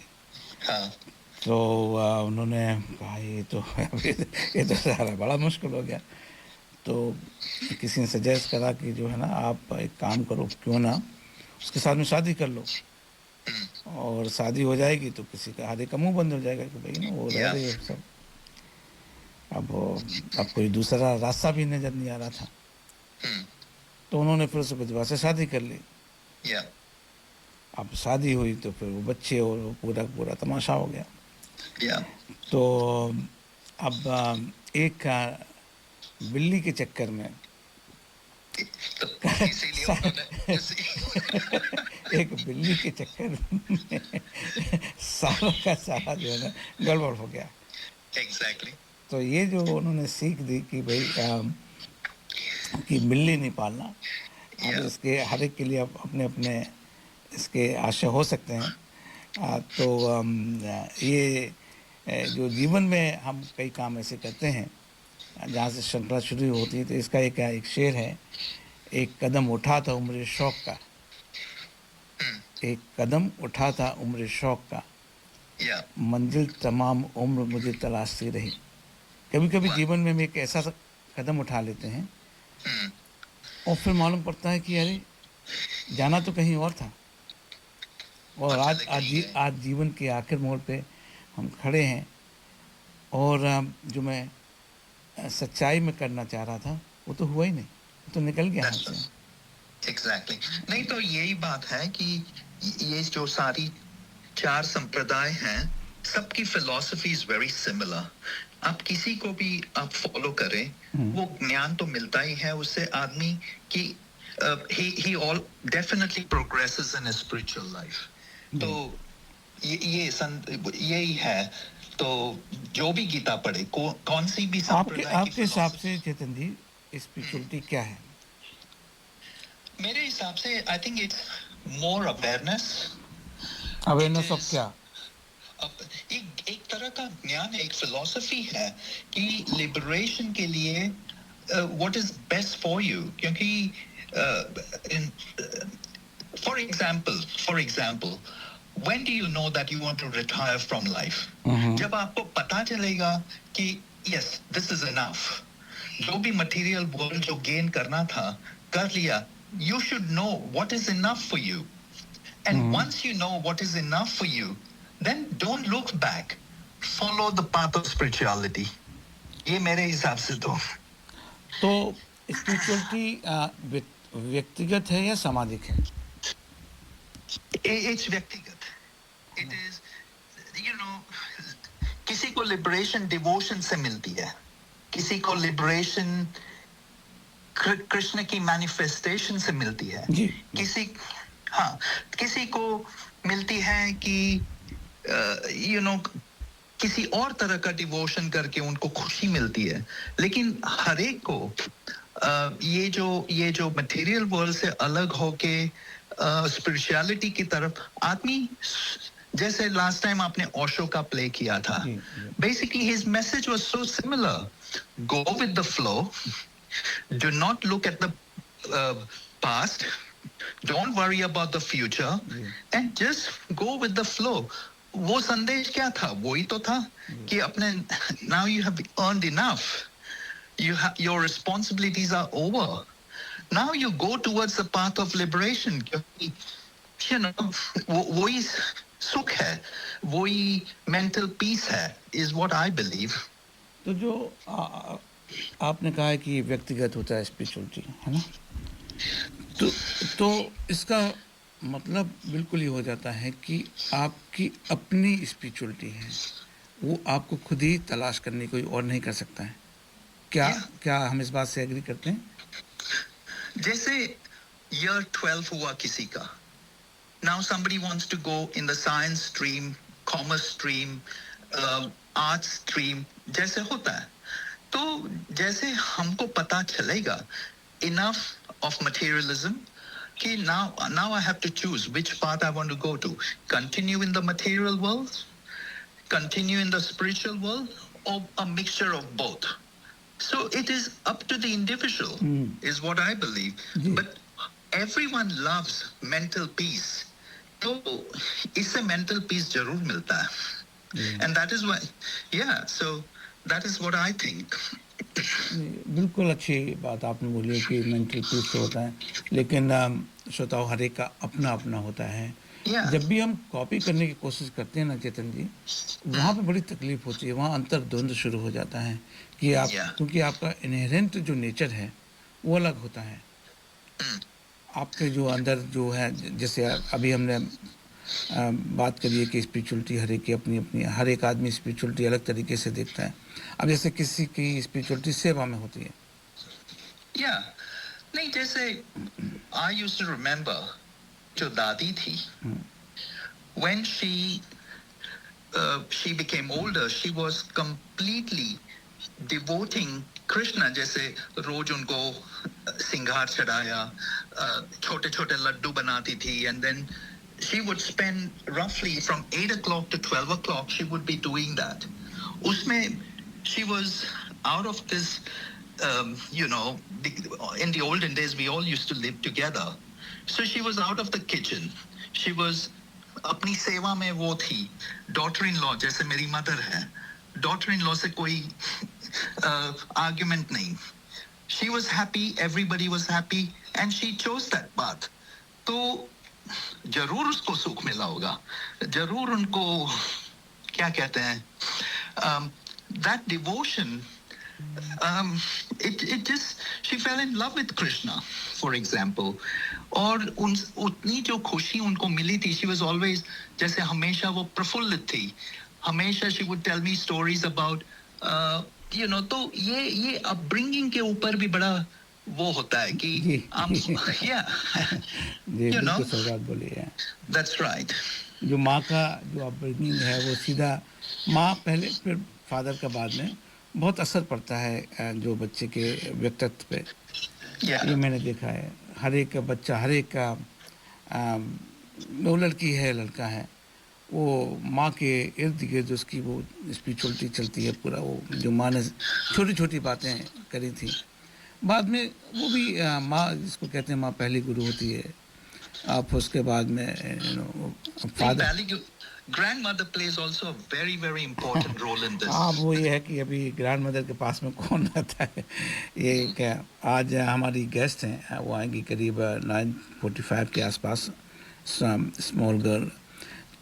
तो उन्होंने कहा ये तो सारा बड़ा मुश्किल हो गया। तो किसी ने सजेस्ट करा कि जो है ना आप एक काम करो, क्यों ना उसके साथ में शादी कर लो, और शादी हो जाएगी तो किसी का हर एक का मुंह बंद हो जाएगा कि भाई ना वो रह रही है सब। अब कोई दूसरा रास्ता भी नजर नहीं आ रहा था। तो उन्होंने फिर उस विधवा से शादी कर ली। अब शादी हुई तो फिर वो बच्चे और वो पूरा पूरा तमाशा हो गया। तो अब एक बिल्ली के चक्कर में एक बिल्ली के चक्कर में सारा का सारा जो है ना गड़बड़ हो गया। तो ये जो उन्होंने सीख दी कि भाई कि बिल्ली नहीं पालना। अब इसके हर एक के लिए अपने अपने इसके आशय हो सकते हैं। तो ये जो जीवन में हम कई काम ऐसे करते हैं जहाँ से श्रृंखला शुरू होती है, तो इसका एक शेर है, एक कदम उठा था उम्र शौक का, एक कदम उठा था उम्र शौक का, या मंजिल तमाम उम्र मुझे तलाशती रही। कभी कभी वाह। जीवन में हम एक ऐसा कदम उठा लेते हैं और फिर मालूम पड़ता है कि अरे जाना तो कहीं और था, और और आज चले आज कहीं जी गए। आज जीवन के आखिर मोड़ पे हम खड़े हैं, और जो मैं सच्चाई में करना चाह रहा था वो तो हुआ ही नहीं, वो तो निकल गया हाथ That's से। right. एग्जैक्टली नहीं तो यही बात है कि ये जो सारी चार संप्रदाय हैं सबकी फिलॉसफी इज वेरी सिमिलर। आप किसी को भी आप फॉलो करें वो ज्ञान तो मिलता ही है उससे आदमी की he all definitely progresses in his spiritual life। तो यही है। तो जो भी गीता पढ़े कौन सी भी आपके संप्रदाय की आपके हिसाब philosophy- से चेतन जी स्पिरिचुअलिटी क्या है? मेरे हिसाब से I think it's more awareness. Awareness of क्या? एक तरह का ज्ञान है, एक फिलॉसफी है कि लिबरेशन के लिए what is best for you. क्योंकि for example when do you know that you want to retire from life? जब आपको पता चलेगा कि यस दिस इज इनफ, जो भी मटेरियल वर्ल्ड जो गेन करना था कर लिया, you should know what is enough for you. And once you know what is enough for you, then don't look back. Follow the path of spirituality. ये मेरे हिसाब से तो स्पिरिचुअलिटी व्यक्तिगत है या सामाजिक है? it's व्यक्तिगत। It is, you know, किसी को लिबरेशन डिवोशन से मिलती है, किसी को लिबरेशन कृष्ण की मैनिफेस्टेशन से मिलती है, जी। किसी को मिलती है कि यू नो किसी और तरह का डिवोशन करके उनको खुशी मिलती है। लेकिन हर एक को ये जो मटेरियल वर्ल्ड से अलग होके स्पिरिचुअलिटी की तरफ आदमी, जैसे लास्ट टाइम आपने ओशो का प्ले किया था, basically his message was so similar, go with the flow, do not look at the past, don't worry about the future, and just go with the flow। वो संदेश क्या था? वही तो था कि अपने now you have earned enough, your responsibilities are over, now you go towards the path of liberation। क्योंकि you know वही सुख है, वही mental peace है, is what I believe। तो जो आपने कहा है कि व्यक्तिगत होता है स्पिरिचुअलिटी, है ना? तो इसका मतलब बिल्कुल ये हो जाता है कि आपकी अपनी स्पिरिचुअलिटी है, वो आपको खुद ही तलाश करनी, कोई और नहीं कर सकता है। क्या हम इस बात से एग्री करते हैं? जैसे year 12 हुआ किसी का, now somebody wants to go in the science stream, commerce stream, arts stream, जैसे होता है। तो जैसे हमको पता चलेगा enough of materialism कि now I have to choose which path I want to go to, continue in the material world, continue in the spiritual world, or a mixture of both। So it is up to the individual, is what I believe। But everyone loves mental peace, तो इससे mental peace जरूर मिलता है। And that is why, so that is what I think। बिल्कुल अच्छी बात आपने बोली कि मेंटल पीस होता है, लेकिन श्रोताओं हर एक का अपना अपना होता है। जब भी हम कॉपी करने की कोशिश करते हैं ना चेतन जी, वहाँ पे बड़ी तकलीफ होती है, वहाँ अंतर्द्वंद शुरू हो जाता है कि आप क्योंकि आपका इनहेरेंट जो नेचर है वो अलग होता है। आपके जो अंदर जो है, जैसे अभी हमने बात करिए कि स्पिरिचुअलिटी हर एक की अपनी अपनी, हर एक आदमी स्पिरिचुअलिटी अलग तरीके से देखता है। अब जैसे किसी की स्पिरिचुअलिटी सेवा में होती है। नहीं, जैसे आई यूज्ड टू रिमेंबर जो दादी थी, when she became older, she was completely devoting Krishna. जैसे रोज उनको सिंगार चढ़ाया, छोटे छोटे लड्डू बनाती थी, and then she would spend roughly from 8 o'clock to 12 o'clock she would be doing that। उसमें she was out of this, you know, in the olden days, we all used to live together. So she was out of the kitchen. She was अपनी सेवा में वो थी. Daughter in law जैसे मेरी mother है. Daughter in law से कोई argument नहीं. She was happy, everybody was happy, and she chose that path. तो जरूर उसको सुख मिला होगा. जरूर उनको क्या कहते हैं? That devotion, it just, she fell in love with Krishna, for example. और उतनी जो खुशी उनको मिली थी, she was always, जैसे हमेशा वो प्रफुल्लित थी. हमेशा she would tell me stories about, you know, तो ये upbringing के ऊपर भी बड़ा वो होता है कि yeah, जी you know, बिल्कुल सही बात बोली है. that's right. जो माँ का जो अपब्रिंगिंग है वो सीधा माँ पहले फिर फादर का बाद में बहुत असर पड़ता है जो बच्चे के व्यक्तित्व पे. Yeah. ये मैंने देखा है. हर एक का बच्चा, हर एक का वो लड़की है लड़का है, वो माँ के इर्द गिर्द उसकी वो स्पिरिचुअलिटी चलती है पूरा. वो जो माँ ने छोटी छोटी बातें करी थी, बाद में वो भी माँ जिसको कहते हैं माँ पहली गुरु होती है. आप उसके बाद में you know father Grandmother plays also a very, very important role in this. हाँ वो ये है कि अभी ग्रैंड मदर के पास में कौन रहता है. ये क्या आज हमारी गेस्ट हैं, वो आएंगी करीब 9:45 के आसपास. स्मॉल गर्ल,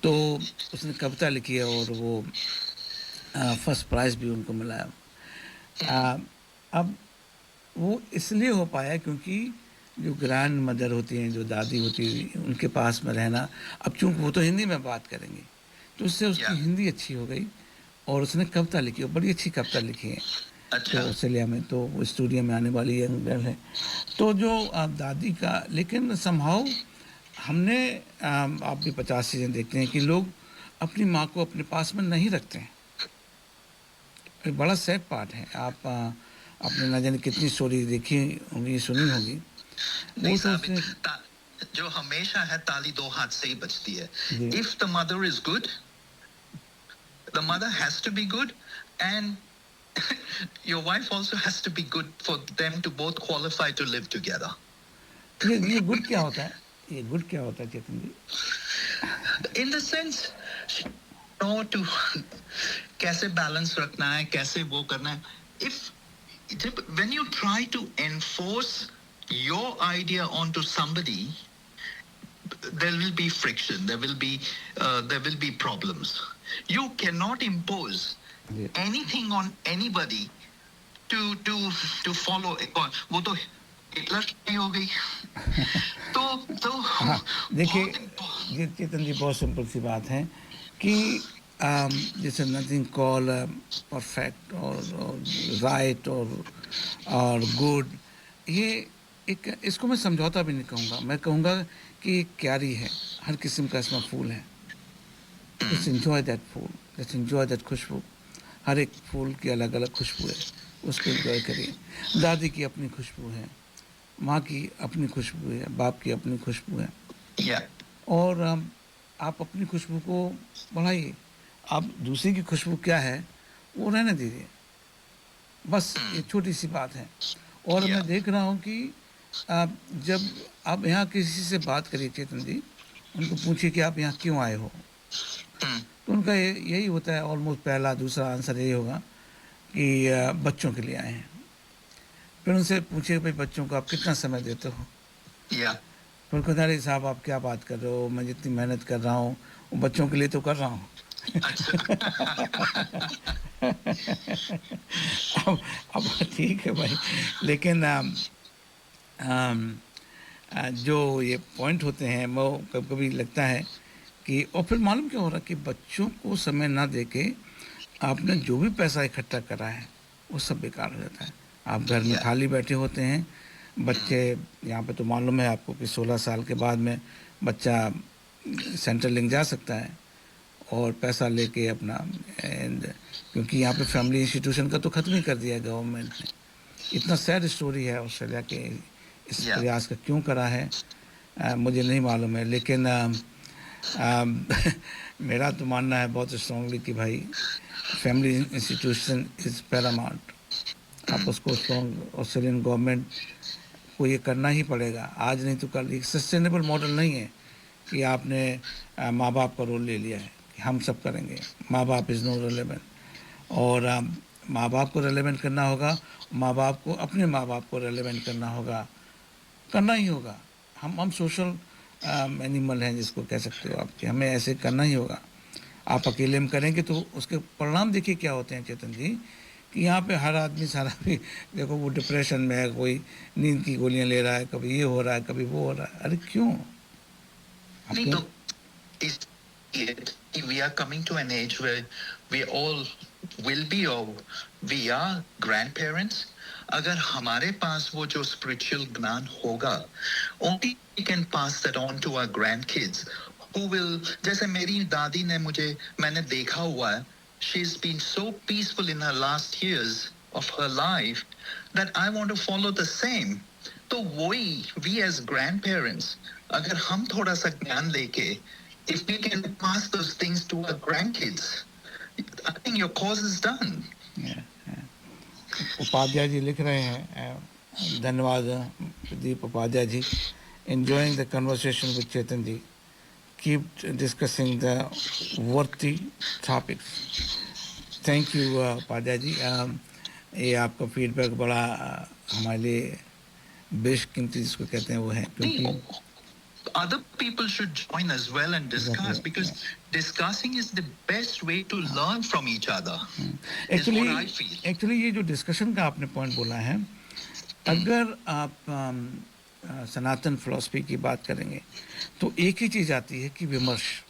तो उसने कविता लिखी है और वो फर्स्ट प्राइज़ भी उनको मिला है. अब वो इसलिए हो पाया क्योंकि जो ग्रैंड मदर होती हैं, जो दादी होती है, उनके पास में रहना. अब चूंकि वो तो हिंदी में बात करेंगी तो उससे उसकी हिंदी अच्छी हो गई और उसने कविता लिखी और बड़ी अच्छी कविता लिखी है. तो ऑस्ट्रेलिया में तो वो स्टूडियो में आने वाली यंग गर्ल है. तो जो दादी का, लेकिन समहाउ हमने आप भी 50 चीज़ें देखते हैं कि लोग अपनी माँ को अपने पास में नहीं रखते हैं. एक बड़ा सैड पार्ट है. आप आपने ना जाने कितनी स्टोरी देखी होंगी, सुनी होगी. नहीं साहब, जो हमेशा है ताली दो हाथ से ही बजती है. If the mother is good, the mother has to be good, and your wife also has to be good for them to both qualify to live together. ये गुड क्या होता है? ये गुड क्या होता है चेतन जी? In the sense, know to कैसे balance रखना है, कैसे वो करना है. When you try to enforce your idea onto somebody, there will be friction, there will be problems. You cannot impose anything on anybody to follow. वो तो Hitler की हो गई. तो देखिए चेतन जी, बहुत सिंपल सी बात है कि जैसे नथिंग कॉल परफेक्ट और राइट और गुड. ये एक, इसको मैं समझौता भी नहीं कहूँगा. मैं कहूँगा कि क्यारी है, हर किस्म का इसमें फूल है. लेट्स एंजॉय दैट फूल, लेट्स एंजॉय दैट खुशबू. हर एक फूल की अलग अलग खुशबू है, उसको एंजॉय करिए. दादी की अपनी खुशबू है, माँ की अपनी खुशबू है, बाप की अपनी खुशबू है. और आप अपनी खुशबू को बढ़ाइए. आप दूसरी की खुशबू क्या है वो रहने दीजिए. बस ये छोटी सी बात है. और मैं देख रहा हूँ कि जब आप यहाँ किसी से बात करिए चेतन जी, उनको पूछिए कि आप यहाँ क्यों आए हो, तो उनका यही होता है. ऑलमोस्ट पहला दूसरा आंसर यही होगा कि बच्चों के लिए आए हैं. फिर उनसे पूछिए भाई बच्चों को आप कितना समय देते हो. फिर कहते अरे साहब आप क्या बात कर रहे हो, मैं जितनी मेहनत कर रहा हूँ वो बच्चों के लिए तो कर रहा हूँ. अब ठीक है भाई, लेकिन जो ये पॉइंट होते हैं वो कभी कभी लगता है कि, और फिर मालूम क्या हो रहा है कि बच्चों को समय ना देके आपने जो भी पैसा इकट्ठा करा है वो सब बेकार हो जाता है. आप घर में खाली बैठे होते हैं. बच्चे यहाँ पे तो मालूम है आपको कि 16 साल के बाद में बच्चा सेंट्रल लिंक जा सकता है और पैसा लेके अपना, एंड क्योंकि यहाँ पे फैमिली इंस्टीट्यूशन का तो ख़त्म ही कर दिया है गवर्नमेंट ने. इतना सैड स्टोरी है ऑस्ट्रेलिया के. इस प्रयास का क्यों करा है मुझे नहीं मालूम है, लेकिन मेरा तो मानना है बहुत स्ट्रांगली कि भाई फैमिली इंस्टीट्यूशन इज़ पैरामाउंट. आप उसको स्ट्रॉन्ग ऑस्ट्रेलियन गवर्नमेंट को ये करना ही पड़ेगा, आज नहीं तो कल। एक सस्टेनेबल मॉडल नहीं है कि आपने माँ बाप का रोल ले लिया है कि हम सब करेंगे, माँ बाप इज़ नो रेलेवेंट। और माँ बाप को रेलेवेंट करना होगा, माँ बाप को अपने माँ बाप को रेलेवेंट करना होगा, करना ही होगा। हम सोशल एनिमल हैं जिसको कह सकते हो आप, कि हमें ऐसे करना ही होगा। आप अकेले में करेंगे तो उसके परिणाम देखिए क्या होते हैं चेतन जी, कि यहाँ पे हर आदमी सारा भी देखो वो डिप्रेशन में है, कोई नींद की गोलियां ले रहा है, कभी ये हो रहा है, कभी वो हो रहा है। अरे क्यों? नहीं आपके तो इस we are coming to an age where we all will be or we are grandparents. अगर हमारे पास वो जो spiritual ज्ञान होगा, only we can pass that on to our grandkids who will, जैसे मेरी दादी ने मैंने देखा हुआ है, she's been so peaceful in her last years of her life that I want to follow the same. तो वही we as grandparents, अगर हम थोड़ा सा ज्ञान लेके, if we can pass those things to our grandkids, I think your cause is done. Upadhyay ji लिख रहे हैं, धन्यवाद Pradeep Upadhyay ji. enjoying the conversation with Chetan ji, keep discussing the worthy topics. Thank you Upadhyay ji. ये आपका फीडबैक बड़ा हमारे लिए बेशकीमती जिसको कहते हैं वो है, क्योंकि Other people should join as well and discuss, Exactly, because discussing is the best way to learn from each other. Is actually what I feel. ये जो डिस्कशन का आपने पॉइंट बोला है, अगर आप सनातन फिलॉसफी की बात करेंगे तो एक ही चीज़ आती है कि विमर्श।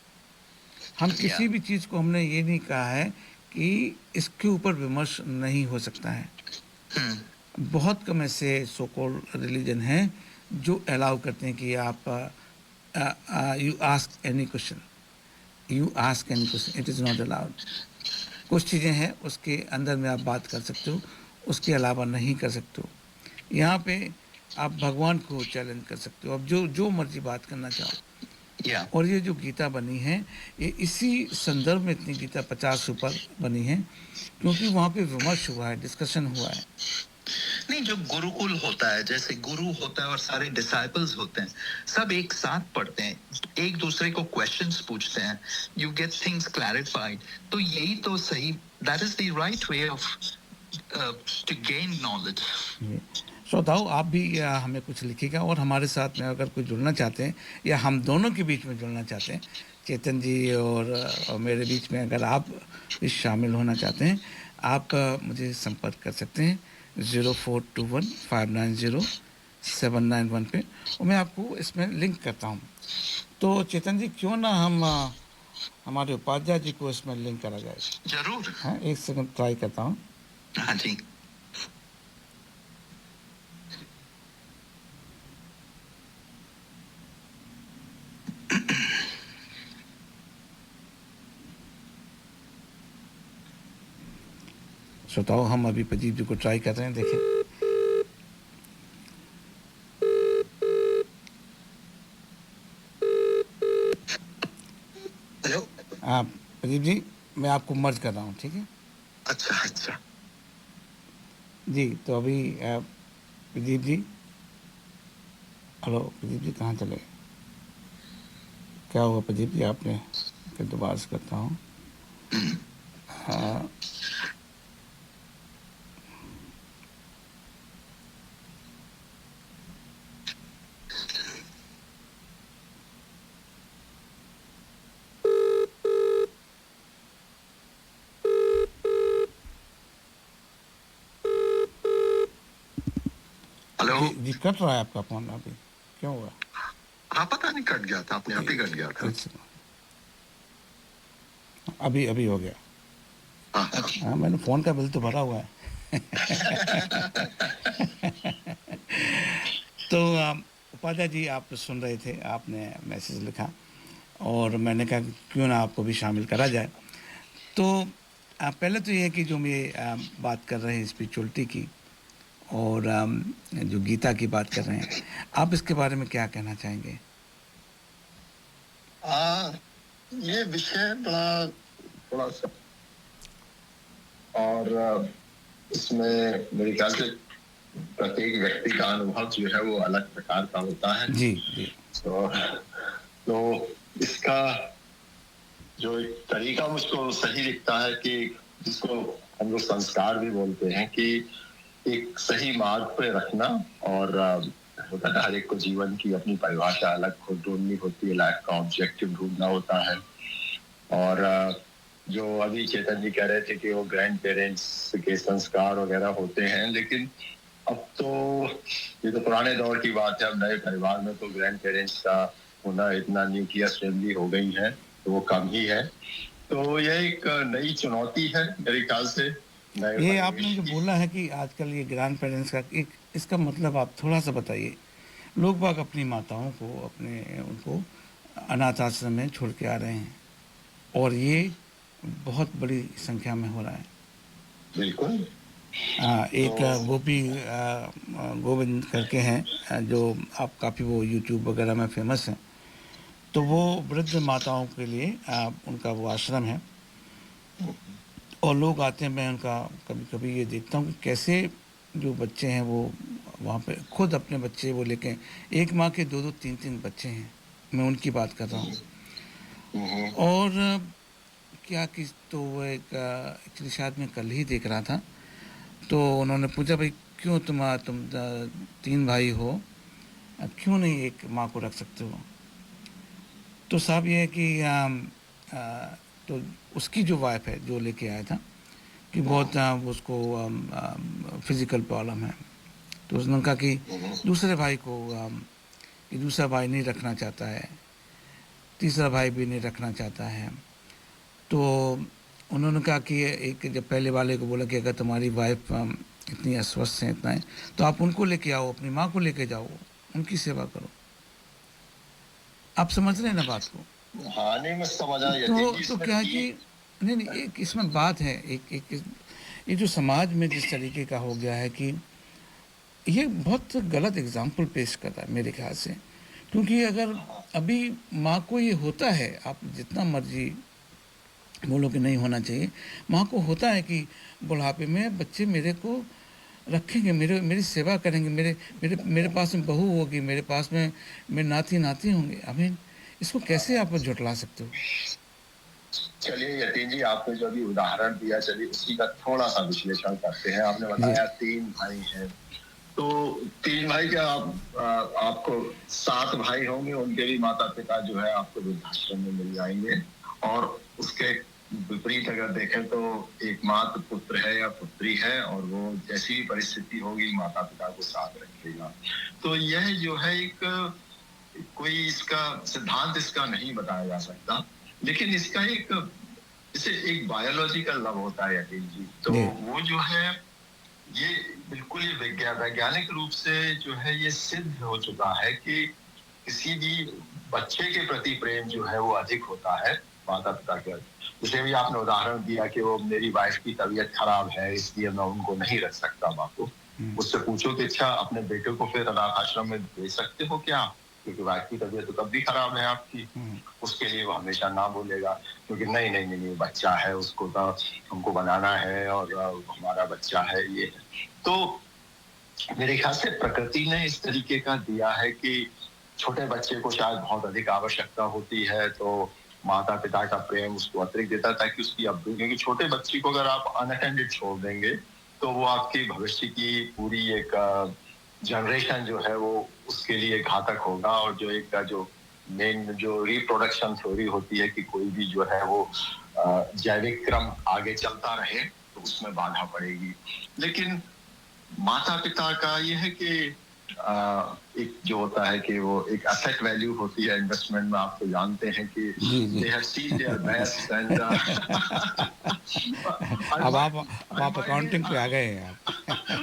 हम किसी भी चीज़ को, हमने ये नहीं कहा है कि इसके ऊपर विमर्श नहीं हो सकता है। बहुत कम ऐसे सो कॉल्ड रिलीजन हैं जो अलाउ करते हैं कि आप you ask any question, it is not allowed. कुछ चीज़ें हैं उसके अंदर में आप बात कर सकते हो, उसके अलावा नहीं कर सकते हो। यहाँ पे आप भगवान को चैलेंज कर सकते हो, अब जो मर्जी बात करना चाहो। और ये जो गीता बनी है, ये इसी संदर्भ में इतनी गीता 50 ऊपर बनी है क्योंकि वहाँ पे विमर्श हुआ है, डिस्कशन हुआ है। नहीं, जो गुरुकुल होता है, जैसे गुरु होता है और सारे डिसाइपल्स होते हैं, सब एक साथ पढ़ते हैं, एक दूसरे को क्वेश्चंस पूछते हैं, यू गेट थिंग्स क्लैरिफाइड। तो यही तो सही, that is the right way of to gain knowledge. श्रोताओ, आप भी हमें कुछ लिखिएगा, और हमारे साथ में अगर कोई जुड़ना चाहते हैं या हम दोनों के बीच में जुड़ना चाहते हैं, चेतन जी और मेरे बीच में अगर आप भी शामिल होना चाहते हैं, आप मुझे संपर्क कर सकते हैं 0421590791 पे, और मैं आपको इसमें लिंक करता हूँ। तो चेतन जी, क्यों ना हम हमारे उपाध्याय जी को इसमें लिंक करा जाए? जरूर। हाँ, एक सेकंड ट्राई करता हूँ। हाँ जी। श्रोताओं, हम अभी प्रदीप जी को ट्राई कर रहे हैं, देखें। हेलो। प्रदीप जी, मैं आपको मर्ज कर रहा हूँ, ठीक है? अच्छा अच्छा जी, तो अभी प्रदीप जी, हेलो प्रदीप जी, कहाँ चले? क्या हुआ प्रदीप जी? आपने फिर दोबारा से करता हूँ। हेलो। जी, कट रहा है आपका फोन अभी, क्यों हुआ? हाँ, पता नहीं, कट गया था, अपने आप ही कट गया था। अभी हो गया। हाँ, मैंने फ़ोन का बिल तो भरा हुआ है। तो उपाध्याय जी, आप सुन रहे थे, आपने मैसेज लिखा और मैंने कहा क्यों ना आपको भी शामिल करा जाए। तो पहले तो ये है कि जो मैं बात कर रहे हैं स्पिरिचुअलिटी की और जो गीता की बात कर रहे हैं, आप इसके बारे में क्या कहना चाहेंगे? ये विषय बड़ा सा, और इसमें मेरे ख्याल से प्रत्येक व्यक्ति का अनुभव जो है वो अलग प्रकार का होता है। जी जी। तो इसका जो एक तरीका मुझको सही दिखता है कि जिसको हम लोग संस्कार भी बोलते हैं कि एक सही मार्ग पे रखना। और होता है हर एक को जीवन की अपनी परिभाषा अलग खुद ढूंढनी होती है, लाइफ का ऑब्जेक्टिव ढूंढना होता है। और जो अभी चेतन जी कह रहे थे कि वो ग्रैंड पेरेंट्स के संस्कार वगैरह होते हैं, लेकिन अब तो ये तो पुराने दौर की बात है। अब नए परिवार में तो ग्रैंड पेरेंट्स का होना इतना न्यूक्लियर फैमिली हो गई है तो वो कम ही है। तो यह एक नई चुनौती है मेरे ख्याल से। ये आपने जो बोला है कि आजकल ये ग्रैंड पेरेंट्स का एक इसका मतलब आप थोड़ा सा बताइए। लोग बाग अपनी माताओं को अपने उनको अनाथ आश्रम में छोड़ के आ रहे हैं और ये बहुत बड़ी संख्या में हो रहा है। बिल्कुल। एक गोपी गोविंद करके हैं जो आप काफ़ी वो यूट्यूब वगैरह में फेमस हैं। तो वो वृद्ध माताओं के लिए उनका वो आश्रम है और लोग आते हैं। मैं उनका कभी कभी ये देखता हूँ कि कैसे जो बच्चे हैं वो वहाँ पे खुद अपने बच्चे वो लेके, एक माँ के दो दो तीन तीन बच्चे हैं, मैं उनकी बात कर रहा हूँ। और क्या कि तो वो एक एक्चुअली शायद मैं कल ही देख रहा था, तो उन्होंने पूछा भाई क्यों तुम तीन भाई हो, क्यों नहीं एक माँ को रख सकते हो। तो साहब ये है कि तो उसकी जो वाइफ है जो लेके आया था कि बहुत उसको फिजिकल प्रॉब्लम है, तो उसने कहा कि दूसरे भाई को कि दूसरा भाई नहीं रखना चाहता है, तीसरा भाई भी नहीं रखना चाहता है। तो उन्होंने कहा कि एक जब पहले वाले को बोला कि अगर तुम्हारी वाइफ इतनी अस्वस्थ है इतना है तो आप उनको लेके आओ, अपनी माँ को लेके जाओ, उनकी सेवा करो। आप समझ रहे हैं ना बात को? हाँ नहीं मैं समझा। तो क्या है कि नहीं नहीं एक इसमें बात है, एक ये जो समाज में जिस तरीके का हो गया है कि ये बहुत गलत एग्जाम्पल पेश कर रहा है मेरे ख्याल से। क्योंकि अगर अभी माँ को ये होता है, आप जितना मर्जी बोलो कि नहीं होना चाहिए, माँ को होता है कि बुढ़ापे में बच्चे मेरे को रखेंगे, मेरी सेवा करेंगे, मेरे मेरे मेरे पास में बहू होगी, मेरे पास में मेरे नाती नाती होंगे। आई मीन इसको कैसे आप झुठला सकते हो? चलिए यतीन जी आपने जो अभी उदाहरण दिया, चलिए उसी का थोड़ा सा विश्लेषण करते हैं। आपने बताया तीन भाई हैं, तो तीन भाई क्या आपको 7 भाई होंगे, उनके भी माता पिता जो है आपको वृद्धाश्रम में मिल जाएंगे। और उसके विपरीत अगर देखें तो एक मात्र पुत्र है या पुत्री है और वो जैसी भी परिस्थिति होगी माता पिता को साथ रखेगा। तो यह जो है एक कोई इसका सिद्धांत इसका नहीं बताया जा सकता, लेकिन इसका एक इसे एक बायोलॉजिकल लव होता है यतीन जी। तो वो जो है ये बिल्कुल ये वैज्ञानिक रूप से जो है ये सिद्ध हो चुका है कि किसी भी बच्चे के प्रति प्रेम जो है वो अधिक होता है माता पिता के। उसे भी आपने उदाहरण दिया कि वो मेरी वाइफ की तबीयत खराब है इसलिए मैं उनको नहीं रख सकता माँ को। उससे पूछो कि अच्छा अपने बेटे को फिर अनाथ आश्रम में भेज सकते हो क्या, क्योंकि वाइफ की तबीयत तो तब भी खराब है आपकी। उसके लिए वो हमेशा ना बोलेगा, क्योंकि नहीं नहीं नहीं बच्चा है उसको तो हमको बनाना है और हमारा बच्चा है ये। तो मेरे ख्याल से प्रकृति ने इस तरीके का दिया है कि छोटे बच्चे को शायद बहुत अधिक आवश्यकता होती है, तो माता पिता का प्रेम उसको अतिरिक्त देता है ताकि उसकी अपनी, क्योंकि छोटे बच्चे को अगर आप अनअटेंडेड छोड़ देंगे तो वो आपकी भविष्य की पूरी एक जनरेशन जो है वो उसके लिए घातक होगा। और जो एक जो मेन जो रिप्रोडक्शन थ्योरी होती है कि कोई भी जो है वो जैविक क्रम आगे चलता रहे तो उसमें बाधा पड़ेगी। लेकिन माता पिता का ये है कि एक जो होता है कि वो एक असेट वैल्यू होती है इन्वेस्टमेंट में, आप तो जानते हैं कि they have seen their best and अब आप अकाउंटिंग पे आ गए हैं आप।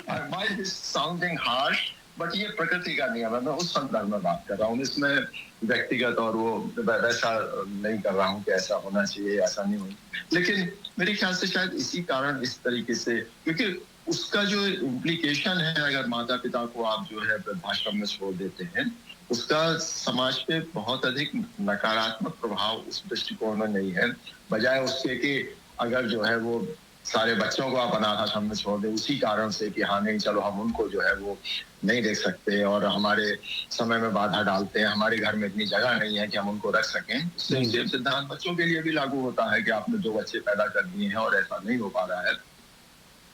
I might be sounding harsh, but ये प्रकृति का नियम है। मैं उस संदर्भ में बात कर रहा हूँ, इसमें व्यक्तिगत और वो वैसा नहीं कर रहा हूँ कि ऐसा होना चाहिए ऐसा नहीं होना। लेकिन मेरे ख्याल से शायद इसी कारण इस तरीके से, क्योंकि उसका जो इम्प्लीकेशन है अगर माता पिता को आप जो है वृद्धाश्रम में छोड़ देते हैं, उसका समाज पे बहुत अधिक नकारात्मक प्रभाव उस दृष्टिकोण में नहीं है, बजाय उसके कि अगर जो है वो सारे बच्चों को आप अनाथ आश्रम में छोड़ दें उसी कारण से कि हाँ नहीं चलो हम उनको जो है वो नहीं देख सकते और हमारे समय में बाधा डालते हैं, हमारे घर में इतनी जगह नहीं है कि हम उनको रख सकें। सेम सिद्धांत बच्चों के लिए भी लागू होता है कि आपने 2 बच्चे पैदा कर दिए हैं और ऐसा नहीं हो पा रहा है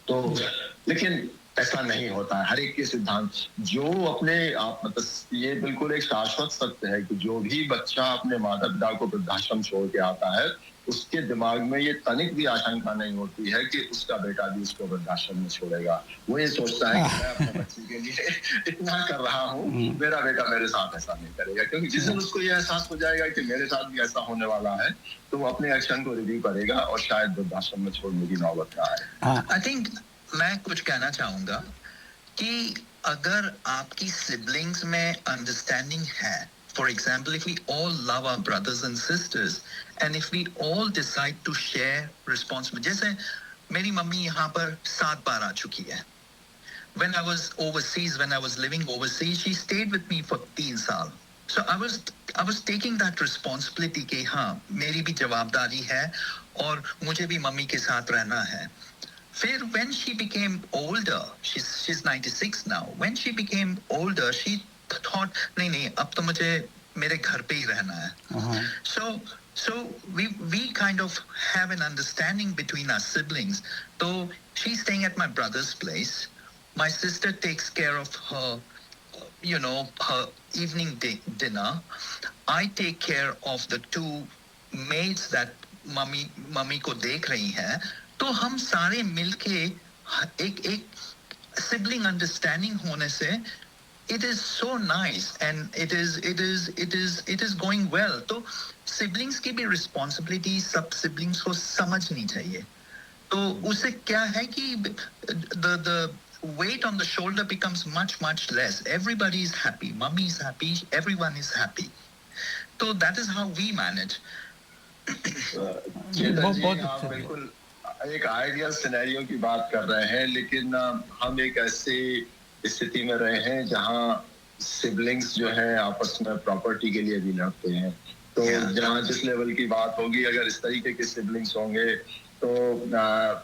तो लेकिन ऐसा नहीं होता है। हर एक के सिद्धांत जो अपने आप मतलब ये बिल्कुल एक शाश्वत सत्य है कि जो भी बच्चा अपने माता पिता को वृद्धाश्रम छोड़ के आता है उसके दिमाग में ये तनिक भी आशंका नहीं होती है कि उसका बेटा भी उसको वृद्धाश्रम में छोड़ेगा। वो ये सोचता है कि मैं अपने बच्चे के लिए इतना कर रहा हूँ, मेरा बेटा मेरे साथ ऐसा नहीं करेगा, क्योंकि जिस दिन उसको ये एहसास हो जाएगा कि मेरे साथ भी ऐसा होने वाला है तो वो अपने एक्शन को रिव्यू करेगा और शायद वृद्धाश्रम में छोड़ने की नौबत ना आए। आई थिंक मैं कुछ कहना चाहूंगा कि अगर आपकी सिबलिंग्स में अंडरस्टैंडिंग है, for example, if we all love our brothers and sisters and if we all decide to share responsibility, जैसे मेरी मम्मी यहाँ पर 7 बार आ चुकी है। When I was overseas, when I was living overseas, she stayed with me for 3 साल। So I was taking that responsibility कि हाँ मेरी भी जवाबदारी है और मुझे भी मम्मी के साथ रहना है। फिर when she became older, she's 96 now. When she became older, she thought नहीं अब तो मुझे मेरे घर पे ही रहना है। So we kind of have an understanding between our siblings. So she's staying at my brother's place. My sister takes care of her, her evening dinner. I take care of the 2 maids that mummy को देख रही हैं। तो हम सारे मिलके एक sibling understanding होने से it is so nice and it is going well। तो सिबलिंग्स की भी रिस्पॉन्सिबिलिटी सब सिबलिंग्स को समझनी चाहिए। तो उससे क्या है कि the weight on the shoulder becomes much less। Everybody is happy, mummy is happy, everyone is happy। तो that is how we manage। चेतन जी आप बिल्कुल एक आइडियल सिनेरियो की बात कर रहे हैं, लेकिन हम एक ऐसे स्थिति में रहे हैं जहां सिबलिंग्स जो है आपस में प्रॉपर्टी के लिए भी लड़ते हैं। तो जहां जिस लेवल की बात होगी अगर इस तरीके के सिबलिंग्स होंगे तो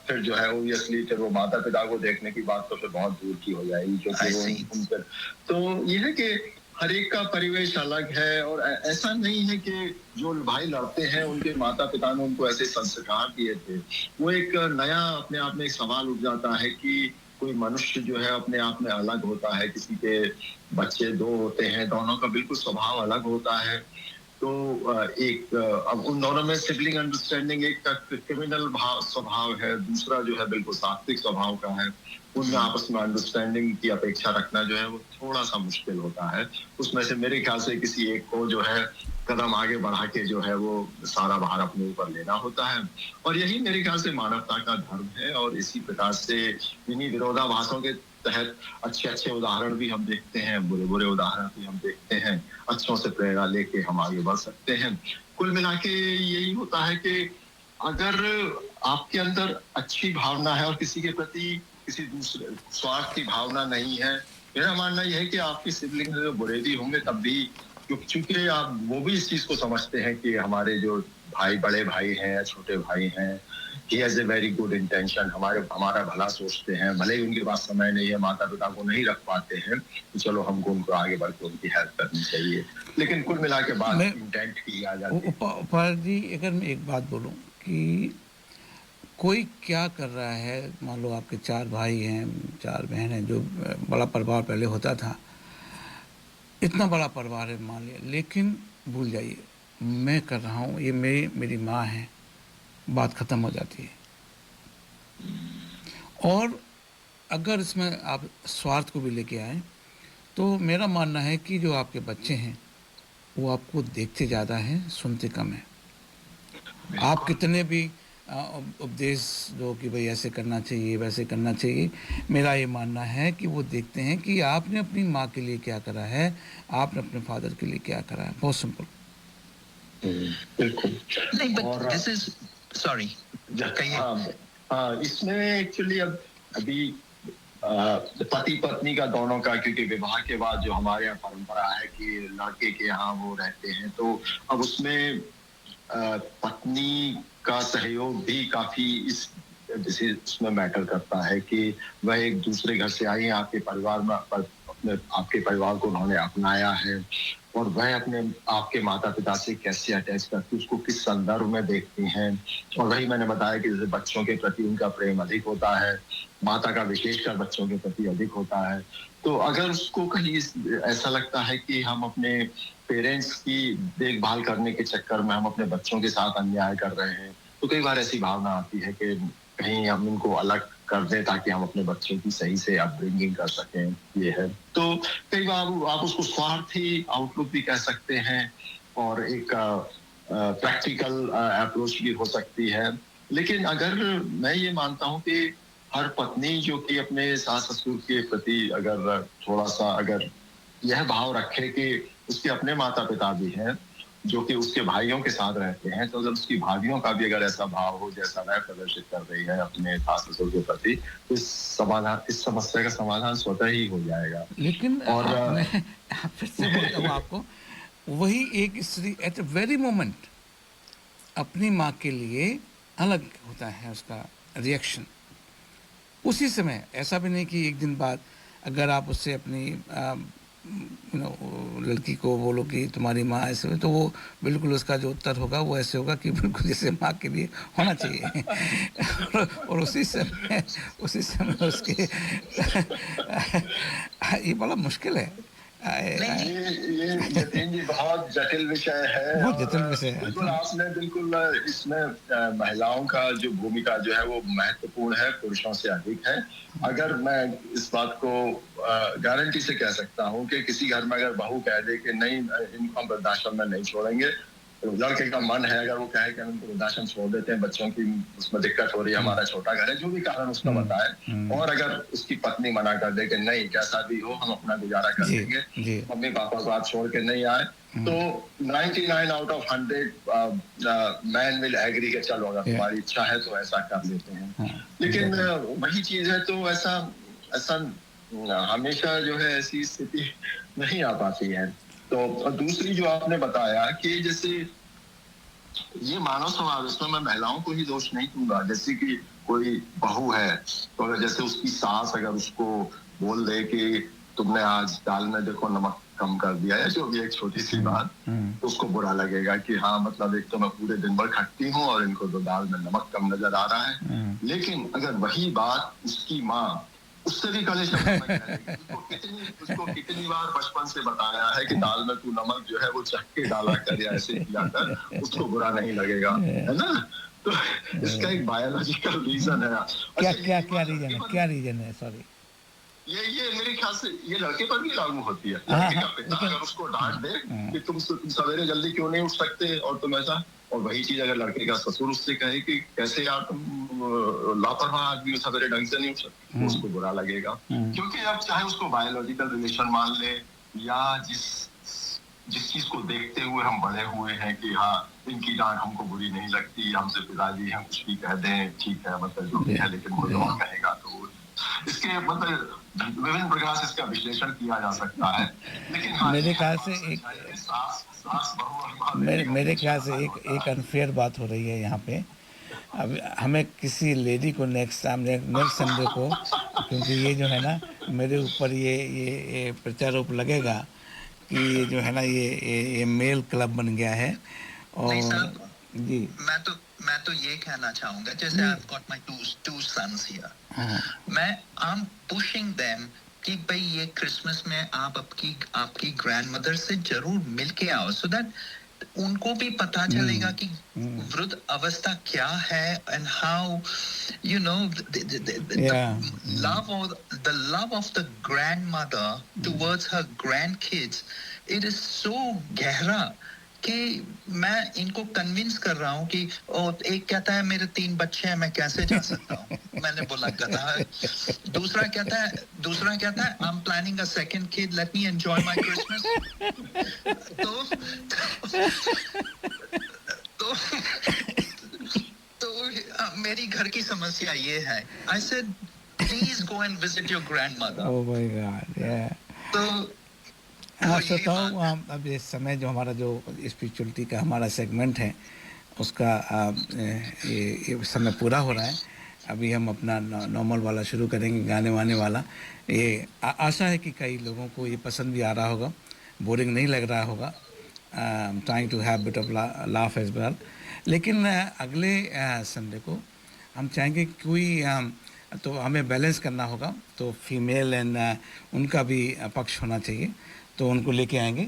फिर जो है ओब्वियसली फिर वो माता पिता को देखने की बात तो फिर बहुत दूर की हो जाएगी, क्योंकि वो उन पर तो ये है कि हर एक का परिवेश अलग है और ऐसा नहीं है कि जो भाई लड़ते हैं उनके माता पिता ने उनको ऐसे संस्कार दिए थे। वो एक नया अपने आप में एक सवाल उठ जाता है कि कोई मनुष्य जो है अपने आप में अलग होता है, किसी के बच्चे 2 होते हैं, दोनों का बिल्कुल स्वभाव अलग होता है। तो एक अब उन दोनों में सिबलिंग अंडरस्टैंडिंग एक का क्रिमिनल स्वभाव है, दूसरा जो है बिल्कुल सात्विक स्वभाव का है। उनमें आपस में अंडरस्टैंडिंग की अपेक्षा रखना जो है वो थोड़ा सा मुश्किल होता है। उसमें से मेरे ख्याल से किसी एक को जो है कदम आगे बढ़ा के जो है वो सारा भार अपने ऊपर लेना होता है और यही मेरे ख्याल से मानवता का धर्म है। और इसी प्रकार से इन्हीं विरोधाभासों के तहत अच्छे उदाहरण भी हम देखते हैं, बुरे उदाहरण भी हम देखते हैं। अच्छों से प्रेरणा लेके हम आगे बढ़ सकते हैं। कुल मिला के यही होता है कि अगर आपके अंदर अच्छी भावना है और किसी के प्रति किसी दूसरे स्वार्थ की भावना नहीं है, मेरा मानना यह है कि आपके सिबलिंग जो बुरे भी होंगे तब भी, क्योंकि आप वो भी इस चीज को समझते हैं कि हमारे जो बड़े भाई हैं या छोटे भाई हैं, he has a very good intention, हमारा भला सोचते हैं। भले ही उनके पास समय नहीं है, माता पिता को नहीं रख पाते हैं, तो चलो हमको उनको आगे बढ़ के उनकी हेल्प करनी चाहिए। लेकिन कुल मिला के बात इंटेंट की आ जाती है। उपाल जी अगर मैं एक बात बोलूं कि कोई क्या कर रहा है, मान लो आपके 4 भाई हैं 4 बहन हैं, जो बड़ा परिवार पहले होता था, इतना बड़ा परिवार है मान लिया, लेकिन भूल जाइए मैं कर रहा हूँ, ये मेरी माँ है, बात ख़त्म हो जाती है। और अगर इसमें आप स्वार्थ को भी लेके आए तो मेरा मानना है कि जो आपके बच्चे हैं वो आपको देखते ज़्यादा हैं, सुनते कम हैं। आप कितने भी उपदेश दो कि भाई ऐसे करना चाहिए वैसे करना चाहिए, मेरा ये मानना है कि वो देखते हैं कि आपने अपनी माँ के लिए क्या करा है, आपने अपने फादर के लिए क्या करा है। बहुत सिंपल। बिल्कुल नहीं, बट दिस इज सॉरी हाँ इसमें एक्चुअली अभी पति पत्नी का दोनों का, क्योंकि विवाह के बाद जो हमारे यहाँ परंपरा है कि लड़के के यहाँ वो रहते हैं, तो अब उसमें पत्नी का सहयोग भी काफी इस डिसीज उसमें मैटर करता है कि वह एक दूसरे घर से आई हैं, आपके परिवार में अपने आपके परिवार को उन्होंने अपनाया है और वह अपने आपके माता पिता से कैसे अटैच करती है, उसको किस संदर्भ में देखती हैं। और वही मैंने बताया कि जैसे बच्चों के प्रति उनका प्रेम अधिक होता है, माता का विशेषकर बच्चों के प्रति अधिक होता है। तो अगर उसको कहीं ऐसा लगता है कि हम अपने पेरेंट्स की देखभाल करने के चक्कर में हम अपने बच्चों के साथ अन्याय कर रहे हैं, तो कई बार ऐसी भावना आती है कि कहीं हम इनको अलग कर दें ताकि हम अपने बच्चों की सही से अपब्रिंगिंग कर सकें, ये है। तो कई बार आप उसको स्वार्थी आउटलुक भी कह सकते हैं और एक प्रैक्टिकल अप्रोच भी हो सकती है। लेकिन अगर मैं ये मानता हूँ कि हर पत्नी जो कि अपने सास ससुर के प्रति अगर थोड़ा सा अगर यह भाव रखे कि उसके अपने माता पिता भी हैं जो कि उसके भाइयों के साथ रहते हैं, तो अगर उसकी भाभियों का भी अगर ऐसा भाव हो जैसा वह प्रदर्शित कर रही है अपने सास ससुर के प्रति, तो इस समस्या का समाधान स्वतः ही हो जाएगा। लेकिन और मैं फिर से बोलता हूँ आपको, वही एक स्त्री एट अ वेरी मोमेंट अपनी माँ के लिए अलग होता है उसका रिएक्शन उसी समय। ऐसा भी नहीं कि एक दिन बाद अगर आप उससे अपनी लड़की को बोलो कि तुम्हारी माँ ऐसे हो, तो वो बिल्कुल उसका जो उत्तर होगा वो ऐसे होगा कि बिल्कुल जैसे माँ के लिए होना चाहिए। और उसी समय उसके ये बड़ा मुश्किल है। ये नितिन जी बहुत जटिल विषय है। बहुत जटिल विषय है। बिल्कुल आपने बिल्कुल इसमें महिलाओं का जो भूमिका जो है वो महत्वपूर्ण है, पुरुषों से अधिक है। अगर मैं इस बात को गारंटी से कह सकता हूँ कि किसी घर में अगर बहू कह दे कि नहीं इनको हम वृद्धाश्रम में नहीं छोड़ेंगे, तो लड़के का मन है अगर वो कहे कि हम इनको वृद्धाश्रम छोड़ देते हैं, बच्चों की उसमें दिक्कत हो रही है, हमारा छोटा घर है, जो भी कारण उसका बताए, और अगर उसकी पत्नी मना कर दे कि नहीं कैसा भी हो हम अपना गुजारा कर लेंगे, मम्मी पापा को आप छोड़ के नहीं आए, तो 99 out of 100 man will agree कि चलो अगर तुम्हारी इच्छा है तो ऐसा कर लेते हैं। लेकिन वही चीज है, तो ऐसा हमेशा जो है ऐसी स्थिति नहीं आ पाती है। तो दूसरी जो आपने बताया कि जैसे ये मानव स्वभाव, इसमें मैं महिलाओं को ही दोष नहीं दूंगा। जैसे कि कोई बहू है तो अगर जैसे उसकी सास अगर उसको बोल दे कि तुमने आज दाल में देखो नमक कम कर दिया, या जो भी एक छोटी सी बात, तो उसको बुरा लगेगा कि हाँ मतलब एक तो मैं पूरे दिन भर खटती हूँ और इनको तो दाल में नमक कम नजर आ रहा है। लेकिन अगर वही बात उसकी माँ उससे भी कले उसको कितनी बार बचपन से बताया है कि दाल में तू नमक जो है वो चख के डाला कर या ऐसे किया कर, उसको बुरा नहीं लगेगा, है ना। तो इसका एक बायोलॉजिकल रीजन है। क्या रीजन है सॉरी, ये मेरे ख्याल से ये लड़के पर भी लागू होती है। लड़के का पिता अगर उसको डांट दे कि तुम सवेरे जल्दी क्यों नहीं उठ सकते और तुम ऐसा, और वही चीज अगर लड़के का ससुर उससे कहे कि कैसे यार तुम लापरवाह आदमी सवेरे ढंग से नहीं उठ सकते, उसको बुरा लगेगा। क्योंकि अब चाहे उसको बायोलॉजिकल रिलेशन मान ले या जिस चीज को देखते हुए हम बड़े हुए हैं कि हाँ इनकी डांट हमको बुरी नहीं लगती, हमसे पिताजी हम कुछ भी कह दें ठीक है, मतलब जो भी है, लेकिन कोई और कहेगा तो इसके मतलब विभिन्न प्रकार से इसका विश्लेषण किया जा सकता है। लेकिन हाँ, मेरे ख्याल से एक अनफेयर बात हो रही है यहाँ पे। अब हमें किसी लेडी को नेक्स्ट संडे को, क्योंकि ये जो है ना मेरे ऊपर ये प्रचारोप लगेगा कि ये जो है ना ये मेल क्लब बन गया है। और जी मैं तो ये कहना चाहूंगा, जैसे I've got my two sons here, मैं I'm pushing them कि भाई ये क्रिसमस में आप आपकी ग्रैंडमदर से जरूर मिल के आओ, so that उनको भी पता चलेगा कि वृद्ध अवस्था क्या है, and how you know the love of the grandmother towards her grandkids, it is so गहरा कि मैं इनको कन्विंस कर रहा हूँ कि एक कहता है मेरे 3 बच्चे हैं मैं कैसे जा सकता हूँ, मैंने बोला गधा है। दूसरा कहता है I am planning a second kid, let me enjoy my Christmas. तो मेरी घर की समस्या ये है, I said please go and visit your grandmother. Oh my God, या तो हाँ श्रोताओं, अब इस समय जो हमारा जो स्पिरिचुअलिटी का हमारा सेगमेंट है उसका ये समय पूरा हो रहा है। अभी हम अपना नॉर्मल वाला शुरू करेंगे, गाने वाने वाला। ये आशा है कि कई लोगों को ये पसंद भी आ रहा होगा, बोरिंग नहीं लग रहा होगा। Trying to have bit of laugh as well. लेकिन अगले संडे को हम चाहेंगे कोई तो हमें बैलेंस करना होगा, तो फीमेल एंड उनका भी पक्ष होना चाहिए, तो उनको लेके आएंगे।